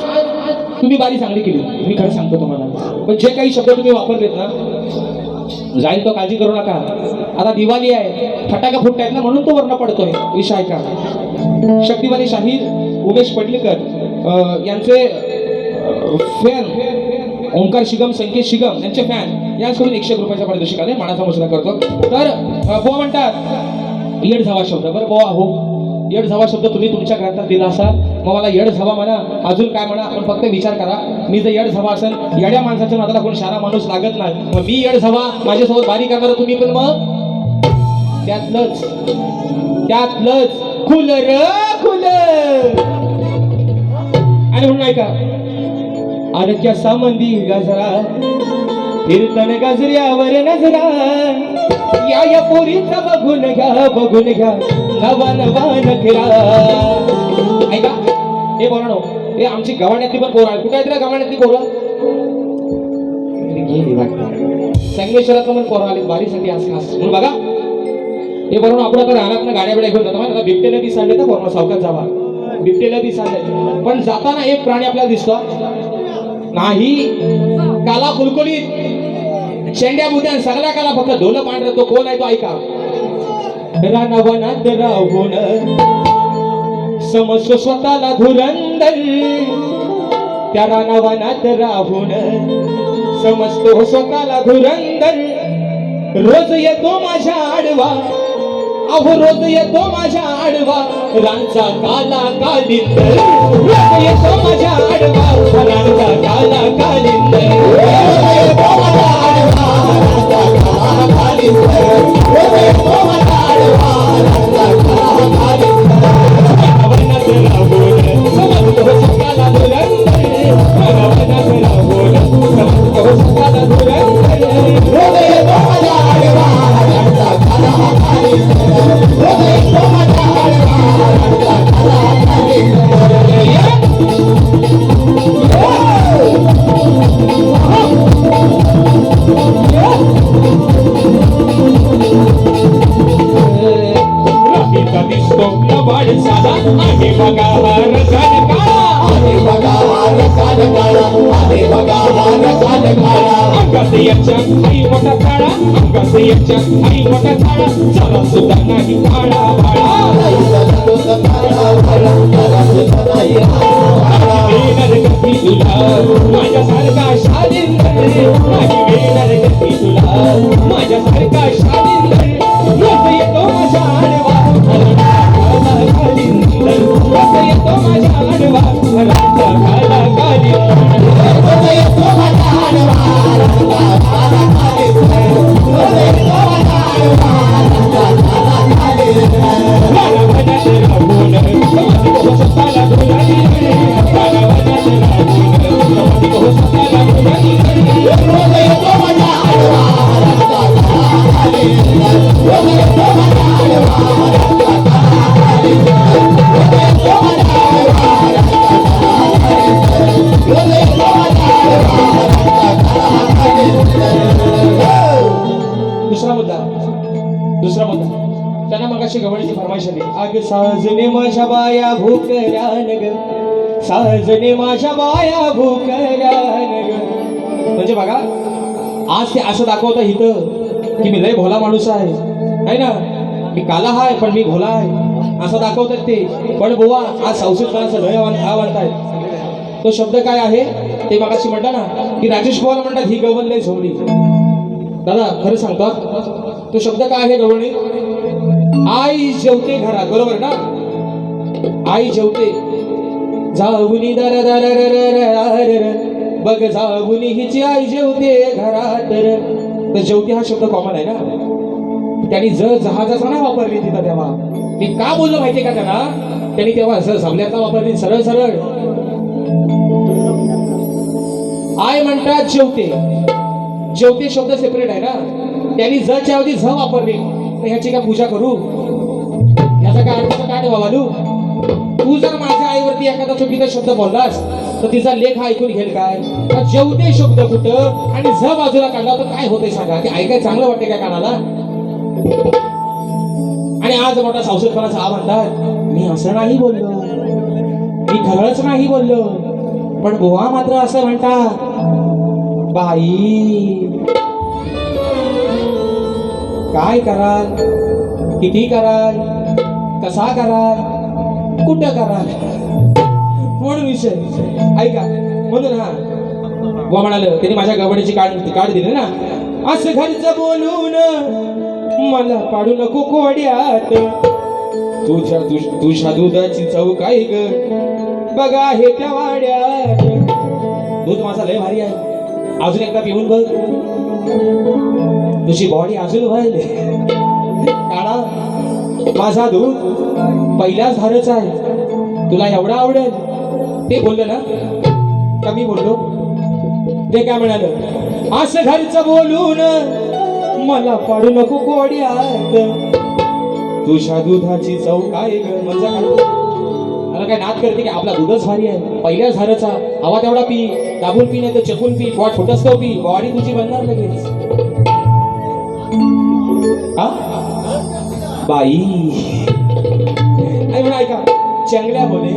तुम्ही बारी चांगली केली, मी खरं सांगतो तुम्हाला. पण जे काही शब्द तुम्ही वापरलेत ना जाईल तो काळजी करू नका. आता दिवाळी आहे, फटाका फुटतायत ना म्हणून तो वर्ण पडतोय. विषय आहे का? शक्तिवाली शाहीर उमेश पडलेकर यांचे फॅन ओंकार शिगम, संकेत शिगम यांचे फॅन यांच्याकडून 101 रुपयाच्या पारितोषिकाने मानाचा मुजरा करतो. तर बुवा म्हणतात येड झावा शब्द. बरं बुवा हो, येड झावा शब्द तुम्ही तुमच्या ग्रंथात दिला असाल, मग मला येड झावा म्हणा, अजून काय म्हणा, आपण फक्त विचार करा. मी जर येड झावा असेल, येड्या माणसाच्या नादाला कोण शाळा माणूस लागत नाही. मग मी येड झावा, माझ्यासोबत बारी करणार तुम्ही पण मग त्यातलंच खुल र खुल. आणि म्हणून ऐका, अरक्या सामंदी गजरा फिरतन गजऱ्यावर नजरा, या पोरीचा बघून घ्या नवा नवा नखरा. ऐका हे बोलानो, हे आमची गव्हाण्यातली पण पोरं आहे. कुठे आहेत रे गव्हाण्यातली पोरं? गेली वाटतं. संगमेश्वराचं पण पोरं आले बारीसाठी आज खास. म्हणून बघा हे बोलानो, आपण आता रानात गाड्या बिड्या घेऊन जातो ना, बिबटेला बी सांगले तर पोरं सावकाश जावा, बिबटेला बी सांगले. पण जाताना एक प्राणी आपल्याला दिसतो नाही, काला कुलकुलीत शेंड्या बुद्या सगळ्या काला, फक्त ढोल पांढर. तो कोण आहे तो ऐका. रानवनात राहून समज स्वतःला धुरंदर, धुरंदर त्या रानावनात राहून समजतो स्वतःला धुरंदर रोज येतो माझ्या आडवा अहो रोज येतो माझ्या आडवा रांचा काला कालिंद रोज येतो माझ्या आडवा रांचा काला कालिंद रोज येतो माझ्या आडवा रांचा काला कालिंद रोज येतो माझ्या आडवा रांचा काला कालिंद वनात राहून समजतो स्वतःला धुरंदर वनात राहून समजतो स्वतःला धुरंदर रोज येतो माझ्या आडवा रांचा काला कालिंद रोज येतो माझ्या आडवा रांचा काला कालिंद राहीचा दिसतो लबाड साधा आहे बघा हा रसाल काळा आहे बघा हा रसाल काळा आहे बघा हा रसाल काळा अंगास याच्या आई मोठा काळा अंगास याच्या आई मोठा काळा जरा सुद्धा नाही काळा भाळा वेणार गती तुला माझ्यासारखा शालिंदर माझी वेणार गती तुला माझ्यासारखा शालिंदर रोज येतो माझ्या आडवा काला कालिंदर रोज येतो माझ्या आडवा रांचा काला कालिंदर रोज येतो माझ्या आडवा रांचा काला कालिंदर रोज येतो माझ्या आडवा रांचा काला कालिंदर रानावनात राहून समजतो स्वतःला धुरंदर रानावनात राहून समजतो स्वतःला धुरंदर रोज येतो माझ्या आडवा रांचा काला कालिंदर रोज येतो माझ्या आडवा रांचा काला कालिंदर रोज येतो माझ्या आडवा रांचा काला कालिंदर रोज येतो माझ्या आडवा रांचा काला कालिंदर दुसरा मुद्दा त्यांना मगाशी गवळीची फरमाईश आली अग साजने माझ्या बाया भूकऱ्यान ग साजने माझ्या बाया भूकऱ्यान ग म्हणजे बघा आज ते असं दाखवतं इथं की मी लय भोला माणूस आहे ना मी काला आहे पण मी भोला आहे असं दाखवतात ते पण बुवा आज संस्कृतपणाचं लय म्हणतायत तो शब्द काय आहे ते मगाशी म्हटलं ना की राजेश बुवाला म्हणतात ही गवण लय झोवली दादा खरं सांगतो तो शब्द काय आहे गवळणी आई जेवते घरात बरोबर ना आई जेवते जाऊनी दर दर बघ जाऊनी हिची आई जेवते घरात तर जेवते हा शब्द कॉमन आहे ना त्यांनी जहाजाचा ना वापरली तिथं तेव्हा मी का बोललो माहितीये का त्यांना त्यांनी तेव्हा जमल्याचा वापरली सरळ सरळ आय म्हणतात जेवते जेवते शब्द सेपरेट आहे ना त्यांनी जच्या ऐवजी झ वापरली तर ह्याची काय पूजा करू याचा काय अर्थ काय बाबालू तू जर माझ्या आईवरती एखादा चुकीचा शब्द बोललास तर तिचा लेख हा ऐकून घेईल काय जेवते शब्द कुठं आणि झ बाजूला काढला तर काय होतंय सांगा ते ऐकाय चांगलं वाटते काय कानाला आणि आज मोठा संस्कृतपणाचा हा म्हणतात मी असं नाही बोललो मी खरंच नाही बोललो पण बुवा मात्र असं म्हणतात बाई काय कराल किती कराल कसा कराल कुठं कराल म्हणून विषय ऐका म्हणून हा बुवा म्हणाल त्यांनी माझ्या गवडीची कार्ड दिली ना असं घरचं बोलून मला पाडू नको कोड्यात तुझ्या दुधाची चव काय ग बघा हे त्या वाड्यात दूध माझा लय भारी आहे अजून एकदा पिऊन बघ तुझी बॉडी अजून व्हायले काढा माझा दूध पहिल्याच धारच आहे तुला एवढा आवडेल ते बोललं ना कमी बोललो ते काय म्हणाल असं घरचं बोलून मला पाडू नको कोड्यात तुझ्या दुधाची चव काय ग म्हणजे मला काय नाद करते की आपला दूधच भारी आहे पहिल्याच धारचा हवा तेवढा पी दाबून पी नाही तर चपून पी पोट फुटसतो पी बॉडी तुझी बनणार लगेच हा बाई म्हणा ऐका चंगल्या बोले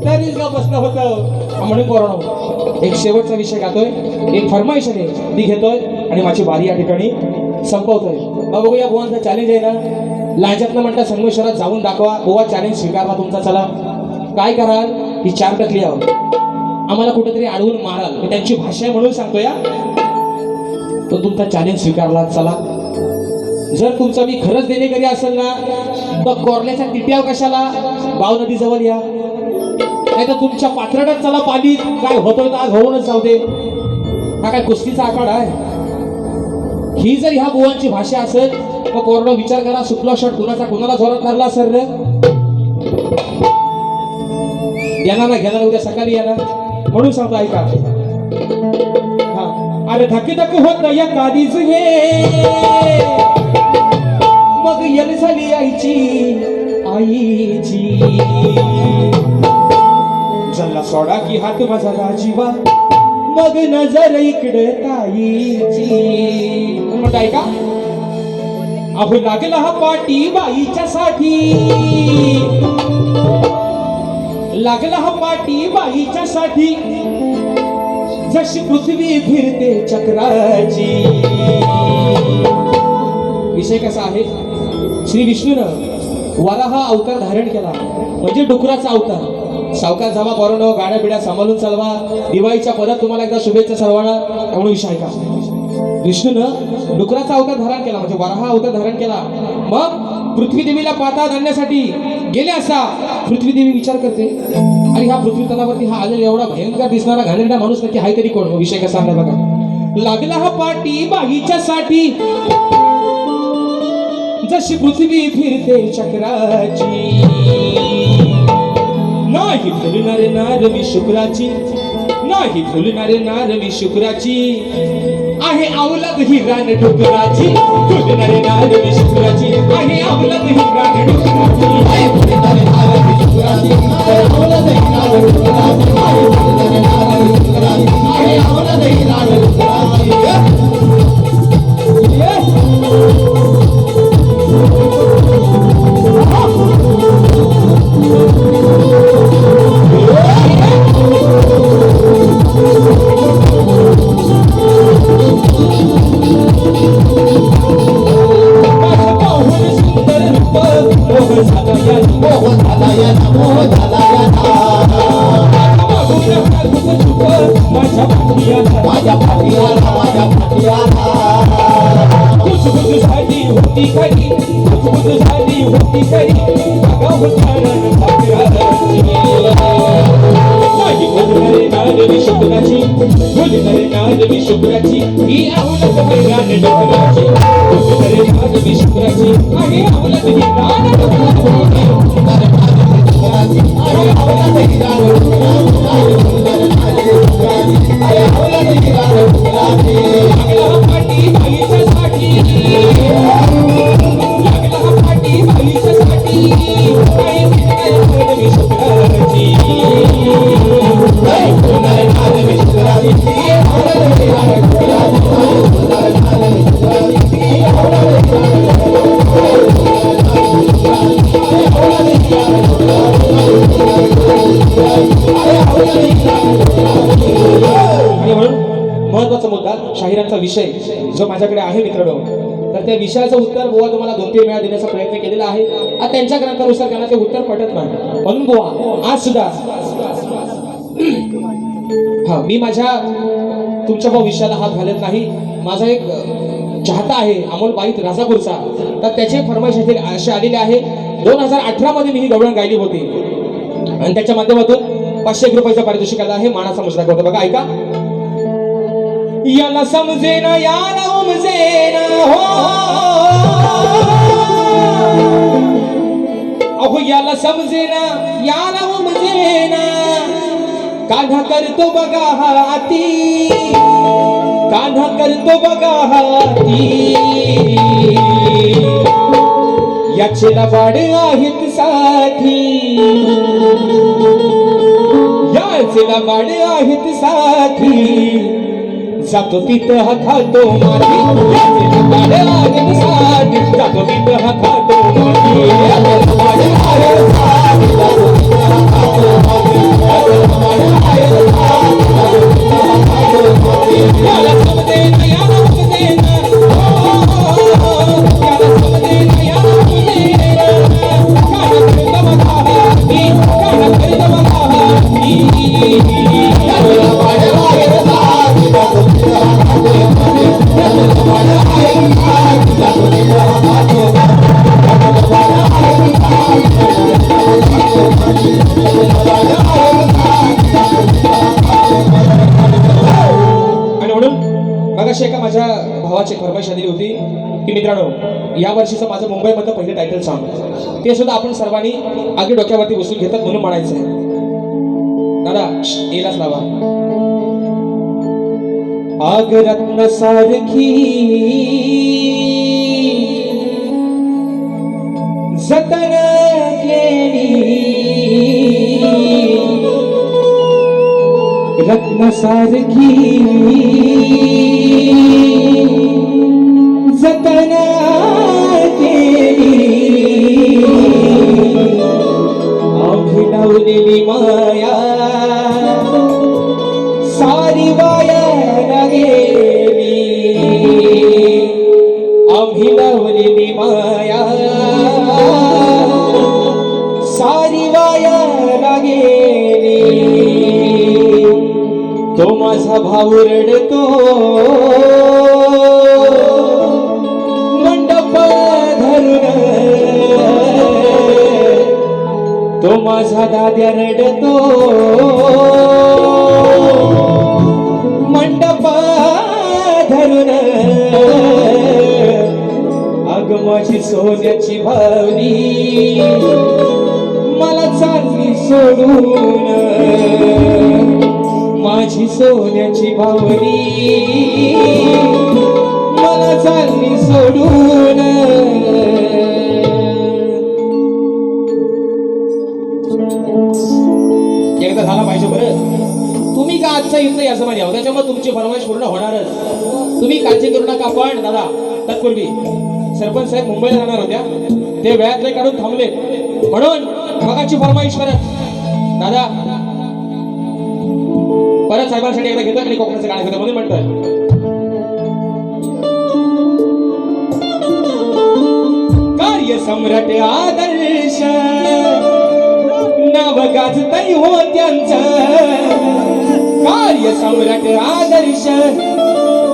तरीच ग बसणं होतं म्हणून कोरोना एक शेवटचा विषय गातोय एक फरमाईश आहे ती घेतोय आणि माझी बारी या ठिकाणी संपवतोय बघू या बुवांचा चॅलेंज आहे ना लांजातनं म्हणता संगमेश्वरात जाऊन दाखवा बुवा चॅलेंज स्वीकारला तुमचा चला काय कराल ही 4 टकली आहोत आम्हाला कुठेतरी अडवून माराल मी त्यांची भाषा आहे म्हणून सांगतो या तो तुमचा चॅलेंज स्वीकारला चला जर तुमचा मी खरंच देणेकरी असेल ना तर कोरल्याच्या टिट्याव कशाला बाव नदी जवळ या नाही तर तुमच्या पात्रडात चला पाणी काय होतोय तर आज होऊनच जाऊ दे हा काय कुस्तीचा आखाडा आहे ही जर ह्या बुवांची भाषा असेल तर कोरडा विचार करा सुटला शॉट कुणाचा कुणाला जोरात मारला सर रे येणार ना घेणार उद्या सकाळी येणार म्हणून सांगतो ऐका हा अरे धक धक होत या कादीच हे मग यल झाली आईची जल्ला सोडा की हात माझा राजीवा मग नजर इकडे ताईची म्हणतो ऐका अहो लागला हा पाटी बाईच्या साठी लागला हा पाटी बाईच्या साठी जशी पृथ्वी फिरते चक्राची विषय कसा आहे श्री विष्णूनं वराह अवतार धारण केला म्हणजे डुकराचा अवतार सावकार जावा पोरांनो गाड्या बिड्या सांभाळून चालवा दिवाळीच्या पदात तुम्हाला एकदा शुभेच्छा सर्वांना म्हणून विषय ऐका विष्णूनं डुकराचा अवतार धारण केला म्हणजे वराह अवतार धारण केला मग पृथ्वी देवीला पाताळ आणण्यासाठी गेले असा पृथ्वी देवी विचार करते आणि ह्या पृथ्वी तलावरती हा आलेला एवढा भयंकर दिसणारा घाणेरडा माणूस नक्की हाय तरी कोण विषय कसा आहे बघा लागला हा पाटी बाईच्या साठी जशी पृथ्वी फिरते चक्राची नाही फुलणारे नार मी शुक्राची नाही फुलणारे नार मी शुक्राची आहे अवलाद ही रान डुकराची फुलणारे नार मी शुक्राची आहे अवलाद ही रान डुकराची आहे फुलणारे नार मी शुक्राची आहे अवलाद ही रान डुकराची आहे फुलणारे नार मी शुक्राची आहे अवलाद ही रान डुकराची शुक्राची ही अवलत रान डुकराची शुक्राची आहे अवलत ही रान पाटी बाईच्या साठी लागला पाटी बाईच्या साठी महत्वाचा मुद्दा शाहिरांचा विषय जो माझ्याकडे आहे मित्रांनो तर त्या विषयाचं उत्तर बुवा तुम्हाला 2-3 वेळा देण्याचा प्रयत्न केलेला आहे आणि त्यांच्या ग्रंथानुसार त्यांना ते उत्तर पटत नाही म्हणून बुवा आज सुद्धा हा मी माझ्या तुमच्या विषयाला हात घालत नाही माझा एक चाहता आहे अमोल बाईत राजापूरचा तर त्याचे फरमाईश असे आलेले आहे 2018 मध्ये मी ही गवळण गायली होती आणि त्याच्या माध्यमातून 500 रुपयाचा पारितोषिक आला आहे मानाचा मुजरा करतो बघा ऐका याला समजेना याला उमजेना हो अहो याला समजेना याला उमजेना कान्हा करतो बघा हाती कान्हा करतो बघा हाती याचे लबाड आहेत साथी याचे लबाड आहेत साथी जातो तिथं हा खातो माती याचे लबाड आहेत साथी जातो तिथं हा खातो माती याचे लबाड आहेत साथी जातो तिथं हा खातो माती याचे लबाड आहेत साथी जातो तिथं हा खातो माती याला समजेना याला उमजेना याला समजेना याला उमजेना कान्हा करतो बघा हाती कान्हा करतो वर्षी एका माझ्या भावाची फरमाईश आलेली होती की मित्रांनो, या वर्षीचं माझं मुंबईमधलं पहिलं टायटल सॉन्ग ते सुद्धा आपण सर्वांनी अगदी डोक्यावरती बसून घेतात म्हणून म्हणायचं आहे. दादा येलाच लावा. आग रत्न सारखी जतन केली, रत्न सारखी जतन केली, आम्ही लावलेली माया सारी वाया गेली, आम्ही लावलेली माया सारी वाया गेली. तो माझा भाऊ रडतो मंडप धरून, तो माझा दाद्या रडतो मंडप धरून. अग माझी सोन्याची भावनी मला चालली सोडून, माझी सोन्याची भावनी मला चालली सोडून. एकदा झाला पाहिजे बरं. तुम्ही का आजचा येत नाही असं माझ्या, त्याच्यामुळे तुमची फरमाईश पूर्ण होणारच. तुम्ही काळजी करू नका. पण दादा तत्पूर्वी सरपंच साहेब मुंबईला जाणार होत्या, ते वेळातले काढून थांबले म्हणून मगाची फरमाईश करत दादा परत साहेबांसाठी एकदा घेतो आणि कोकणाचं गाणं घेतो म्हणून म्हणतोय. कार्य सम्राट आदर्श नाव गाजतय हो त्यांचं, कार्य सम्राट आदर्श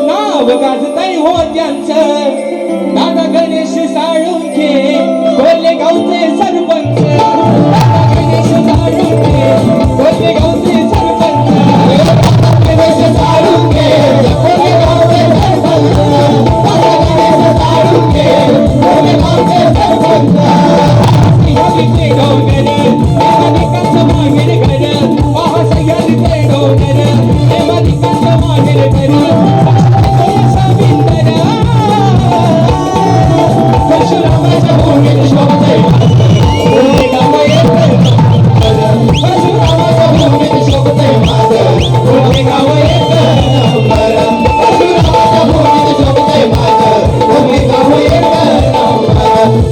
नाव गाजतय हो त्यांचं. दादा गणेश साळुंखे कोल्हेगावचे सरपंच, दादा गणेश साळुंखे कोल्हेगावचे सरपंच, गणेश साळुंखे कोल्हेगावचे सरपंच, दादा गणेश साळुंखे कोल्हेगावचे सरपंच. सह्याद्रीचे डोंगर देवाधिकाचं माहेर घर, पहा सह्याद्रीचे डोंगर देवाधिकाचं माहेर घर. परशुरामाच्या भूमीत शोभतय कोल्हेगाव येतं, परशुरामाच्या भूमीत शोभतय माझं कोल्हेगाव येतं, परशुरामाच्या भूमीत शोभतय माझं कोल्हेगाव येतं,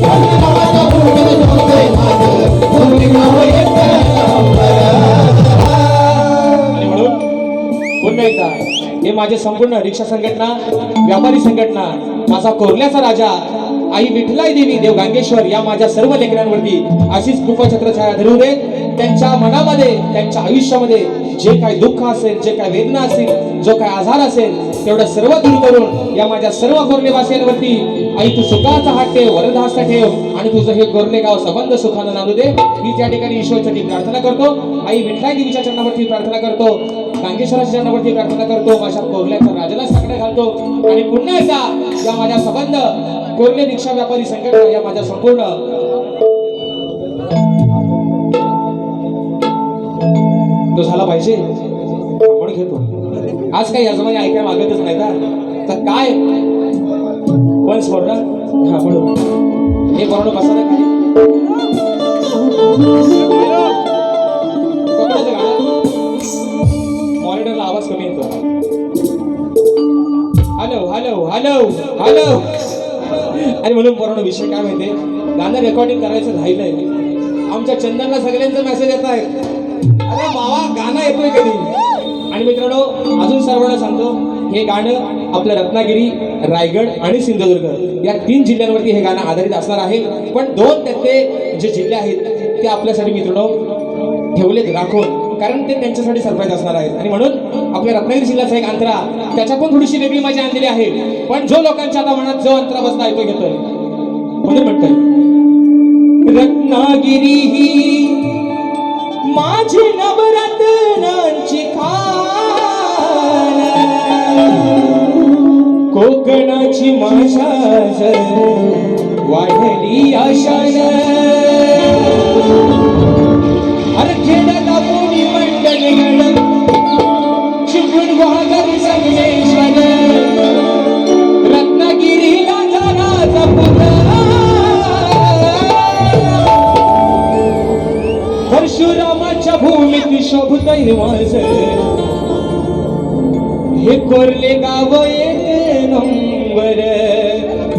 परशुरामाच्या भूमीत शोभतय माझं कोल्हेगाव येतं. आणि म्हणून पुन्हा एकदा हे माझे संपूर्ण रिक्षा संघटना, व्यापारी संघटना, माझा कोरल्याचा राजा, आई विठलाई देवी देव गांगेश्वर या माझ्या सर्व लेकरांवरती अशीच कृपा छत्रछाया धरू दे. त्यांच्या मनामध्ये, त्यांच्या आयुष्यामध्ये जे काही दुःख असेल, जे काही वेदना असेल, जो काही आजार असेल, तेवढं सर्व दूर करून या माझ्या सर्व कोरलेवासियांवरती आई तू सुखाचा हात ठेव, वरदहस्त ठेव आणि तुझं हे कोरलेगाव संबंध सुखानं नांदू दे. मी त्या ठिकाणी ईश्वरसाठी प्रार्थना करतो, आई विठलाई देवीच्या चरणावरती प्रार्थना करतो, गांगेश्वराच्या चरणावरती प्रार्थना करतो, माझ्या कोरल्याच्या राजाला साकडे घालतो. आणि पुन्हा एकदा या माझ्या संबंध कोरले रिक्षा व्यापारी संघटना या माझ्या संपूर्ण तो झाला पाहिजे आपण घेतो. आज काही याजमानी ऐकायला मागतच नाही का, तर काय वन्स मोर ना. हा म्हणून हे बरोबर बसा ना खाली. कोकणाचं गाणं मॉनिटरला आवाज कमी येतो. Hello hello hello hello. आणि म्हणून बरोबर विषय काय माहितीये, गाणं रेकॉर्डिंग करायचं राहिलंय. आमच्या चंदनला सगळ्यांचा मेसेज येत आहे, अरे बाबा गाणं येतोय कधी. आणि मित्रांनो अजून सर्वांना सांगतो, हे गाणं आपलं रत्नागिरी, रायगड आणि सिंधुदुर्ग या 3 जिल्ह्यांवरती हे गाणं आधारित असणार आहे. पण 2 त्यातले जे जिल्हे आहेत ते आपल्यासाठी मित्रांनो ठेवलेत राखून, कारण ते त्यांच्यासाठी सरप्राईज असणार आहेत. आणि म्हणून आपल्या रत्नागिरी जिल्ह्याचा एक अंतरा त्याच्या पण थोडीशी वेगळी मजा आणलेली आहे. पण जो लोकांच्या आता मनात जो अंतरा बसला आहे तो घेतोय म्हणून म्हणतोय, रत्नागिरी ही माझी नवरत्नांची खान, कोकणाची माशाच वाढली आशान अरे खेड्यात कोणी मंडल गण चिपळूण गुहागर संगमेश्वर रत्नागिरीला झाला जपुरा परशुरामाच्या भूमीत शोभतय निवास हे कोरले गाव एक नंबर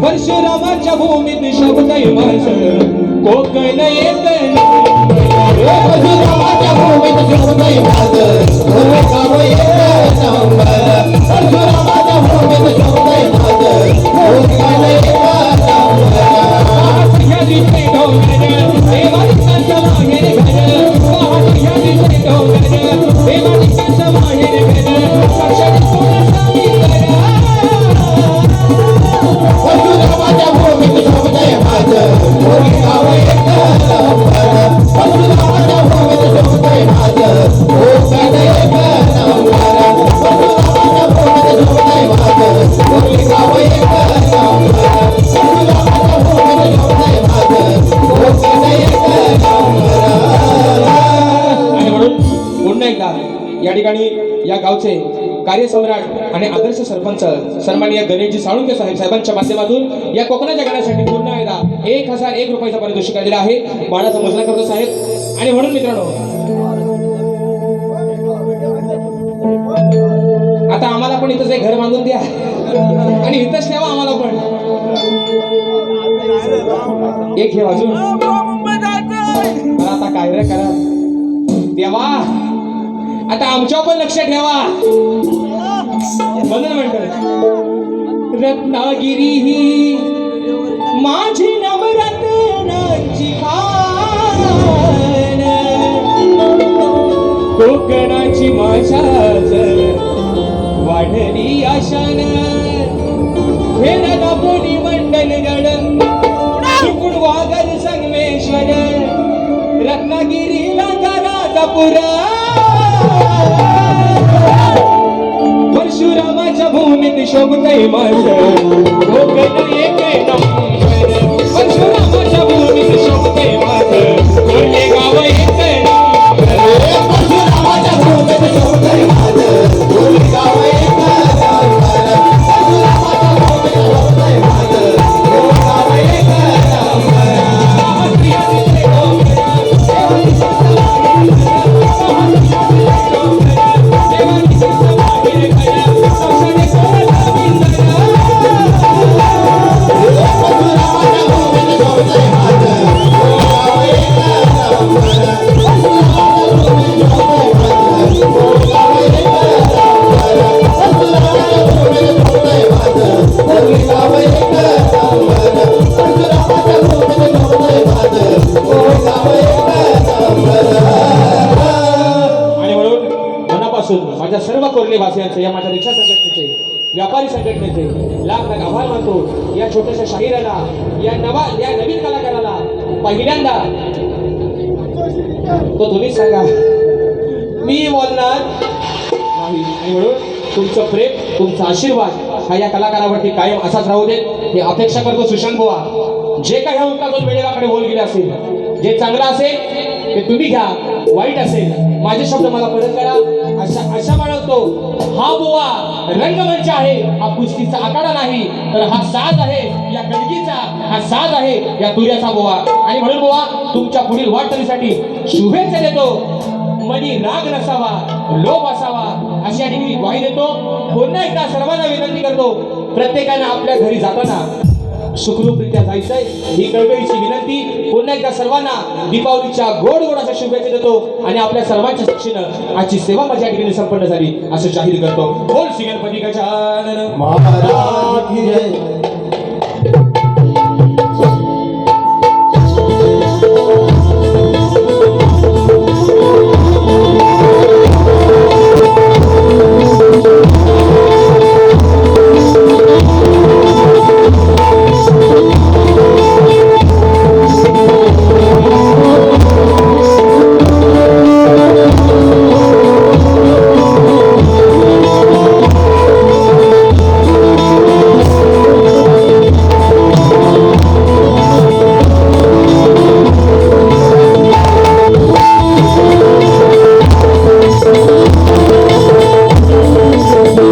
परशुरामाच्या भूमीत शोभतय निवास कोकण एक नंबर परशुरामाच्या भूमीत शोभतय निवास कोरले गाव एक नंबर परशुरामाच्या भूमीत शोभतय निवास कोकण एक नंबर या दिवशी डोंगर देवाचा माहेर घर या दिवशी डोंगर देवाचा माहेर घर साक्षात सोनासामी घर परशुरामाच्या भूमीत शोभतय निवास कोरले गाव एक नंबर परशुरामाच्या भूमीत शोभतय निवास कोकण एक नंबर परशुरामाच्या भूमीत शोभतय निवास कोरले गाव एक नंबर परशुरामाच्या भूमीत शोभतय निवास कोकण एक नंबर आणि म्हणून पुन्हा एकदा या ठिकाणी या गावचे कार्यसम्राट आणि आदर्श सरपंच सन्माननीय गणेशजी साळुंके साहेबांच्या माध्यमातून या कोकणाच्या गाण्यासाठी पुन्हा एकदा 1001 रुपयाचा पारितोषिक दिला आहे. मानाचा मोजला करतो साहेब. आणि म्हणून मित्रांनो आता आम्हाला पण इथंच एक घर बांधून द्या आणि इथंच ठेवा आम्हाला पण एक हे अजून आता काय रे करा देवा आता आमच्या पण लक्ष ठेवा म्हणून म्हणतो रत्नागिरी ही माझी नवरत्नाची खान कोकणाची माझ्याच वाढली आशान फेरला बोली मंडल गड चिपळूण गुहागर संगमेश्वर रत्नागिरीला झाला जपुरा परशुरामाच्या भूमीत शोभतय माझं कोकण एक नंबर परशुरामाच्या भूमीत शोभतय माझं कोरले गाव एक नंबर परशुरामाच्या भूमीत शोभतय माझं कोरले गाव एक नंबर परशुरामाच्या भूमीत शोभतय माझं कोरले गाव एक माझ्या सर्व कोरले वासियांचे या माझ्या रिक्षा संघटनेचे व्यापारी संघटनेचे लाख लाख आभार मानतो. या छोट्याशा शाहिराला या नवीन कलाकाराला पहिल्यांदा तो तुम्हीच सांगा मी बोलणार नाही. आणि म्हणून तुमचं प्रेम तुमचा आशीर्वाद हा या कलाकारावरती कायम असाच राहू दे ही अपेक्षा करतो. सुशांत बुवा जे काही उत्पादन वेळेलाकडे बोल गेले असेल जे चांगलं असेल ते तुम्ही घ्या वाईट असेल माझे शब्द मला परत करा अशा बाळगतो. हा बुवा रंगमंच आहे हा कुस्तीचा आखाडा नाही तर हा साज आहे या गणगीचा हा साज आहे या तुऱ्याचा बुवा. आणि म्हणून बुवा तुमच्या पुढील वाटचालीसाठी शुभेच्छा देतो. मनी राग नसावा लोभ असावा अशी या ठिकाणी ग्वाही देतो. पुन्हा एकदा सर्वांना विनंती करतो प्रत्येकाने आपल्या घरी जाताना सुखरूपरित्या जायचंय ही कळकळीची विनंती. पुन्हा एकदा सर्वांना दीपावलीच्या गोड गोड अशा शुभेच्छा देतो आणि आपल्या सर्वांच्या साक्षीनं आजची सेवा माझ्या ठिकाणी संपन्न झाली असं जाहीर करतो. बोल श्री गणपती गजानन महाराज की जय.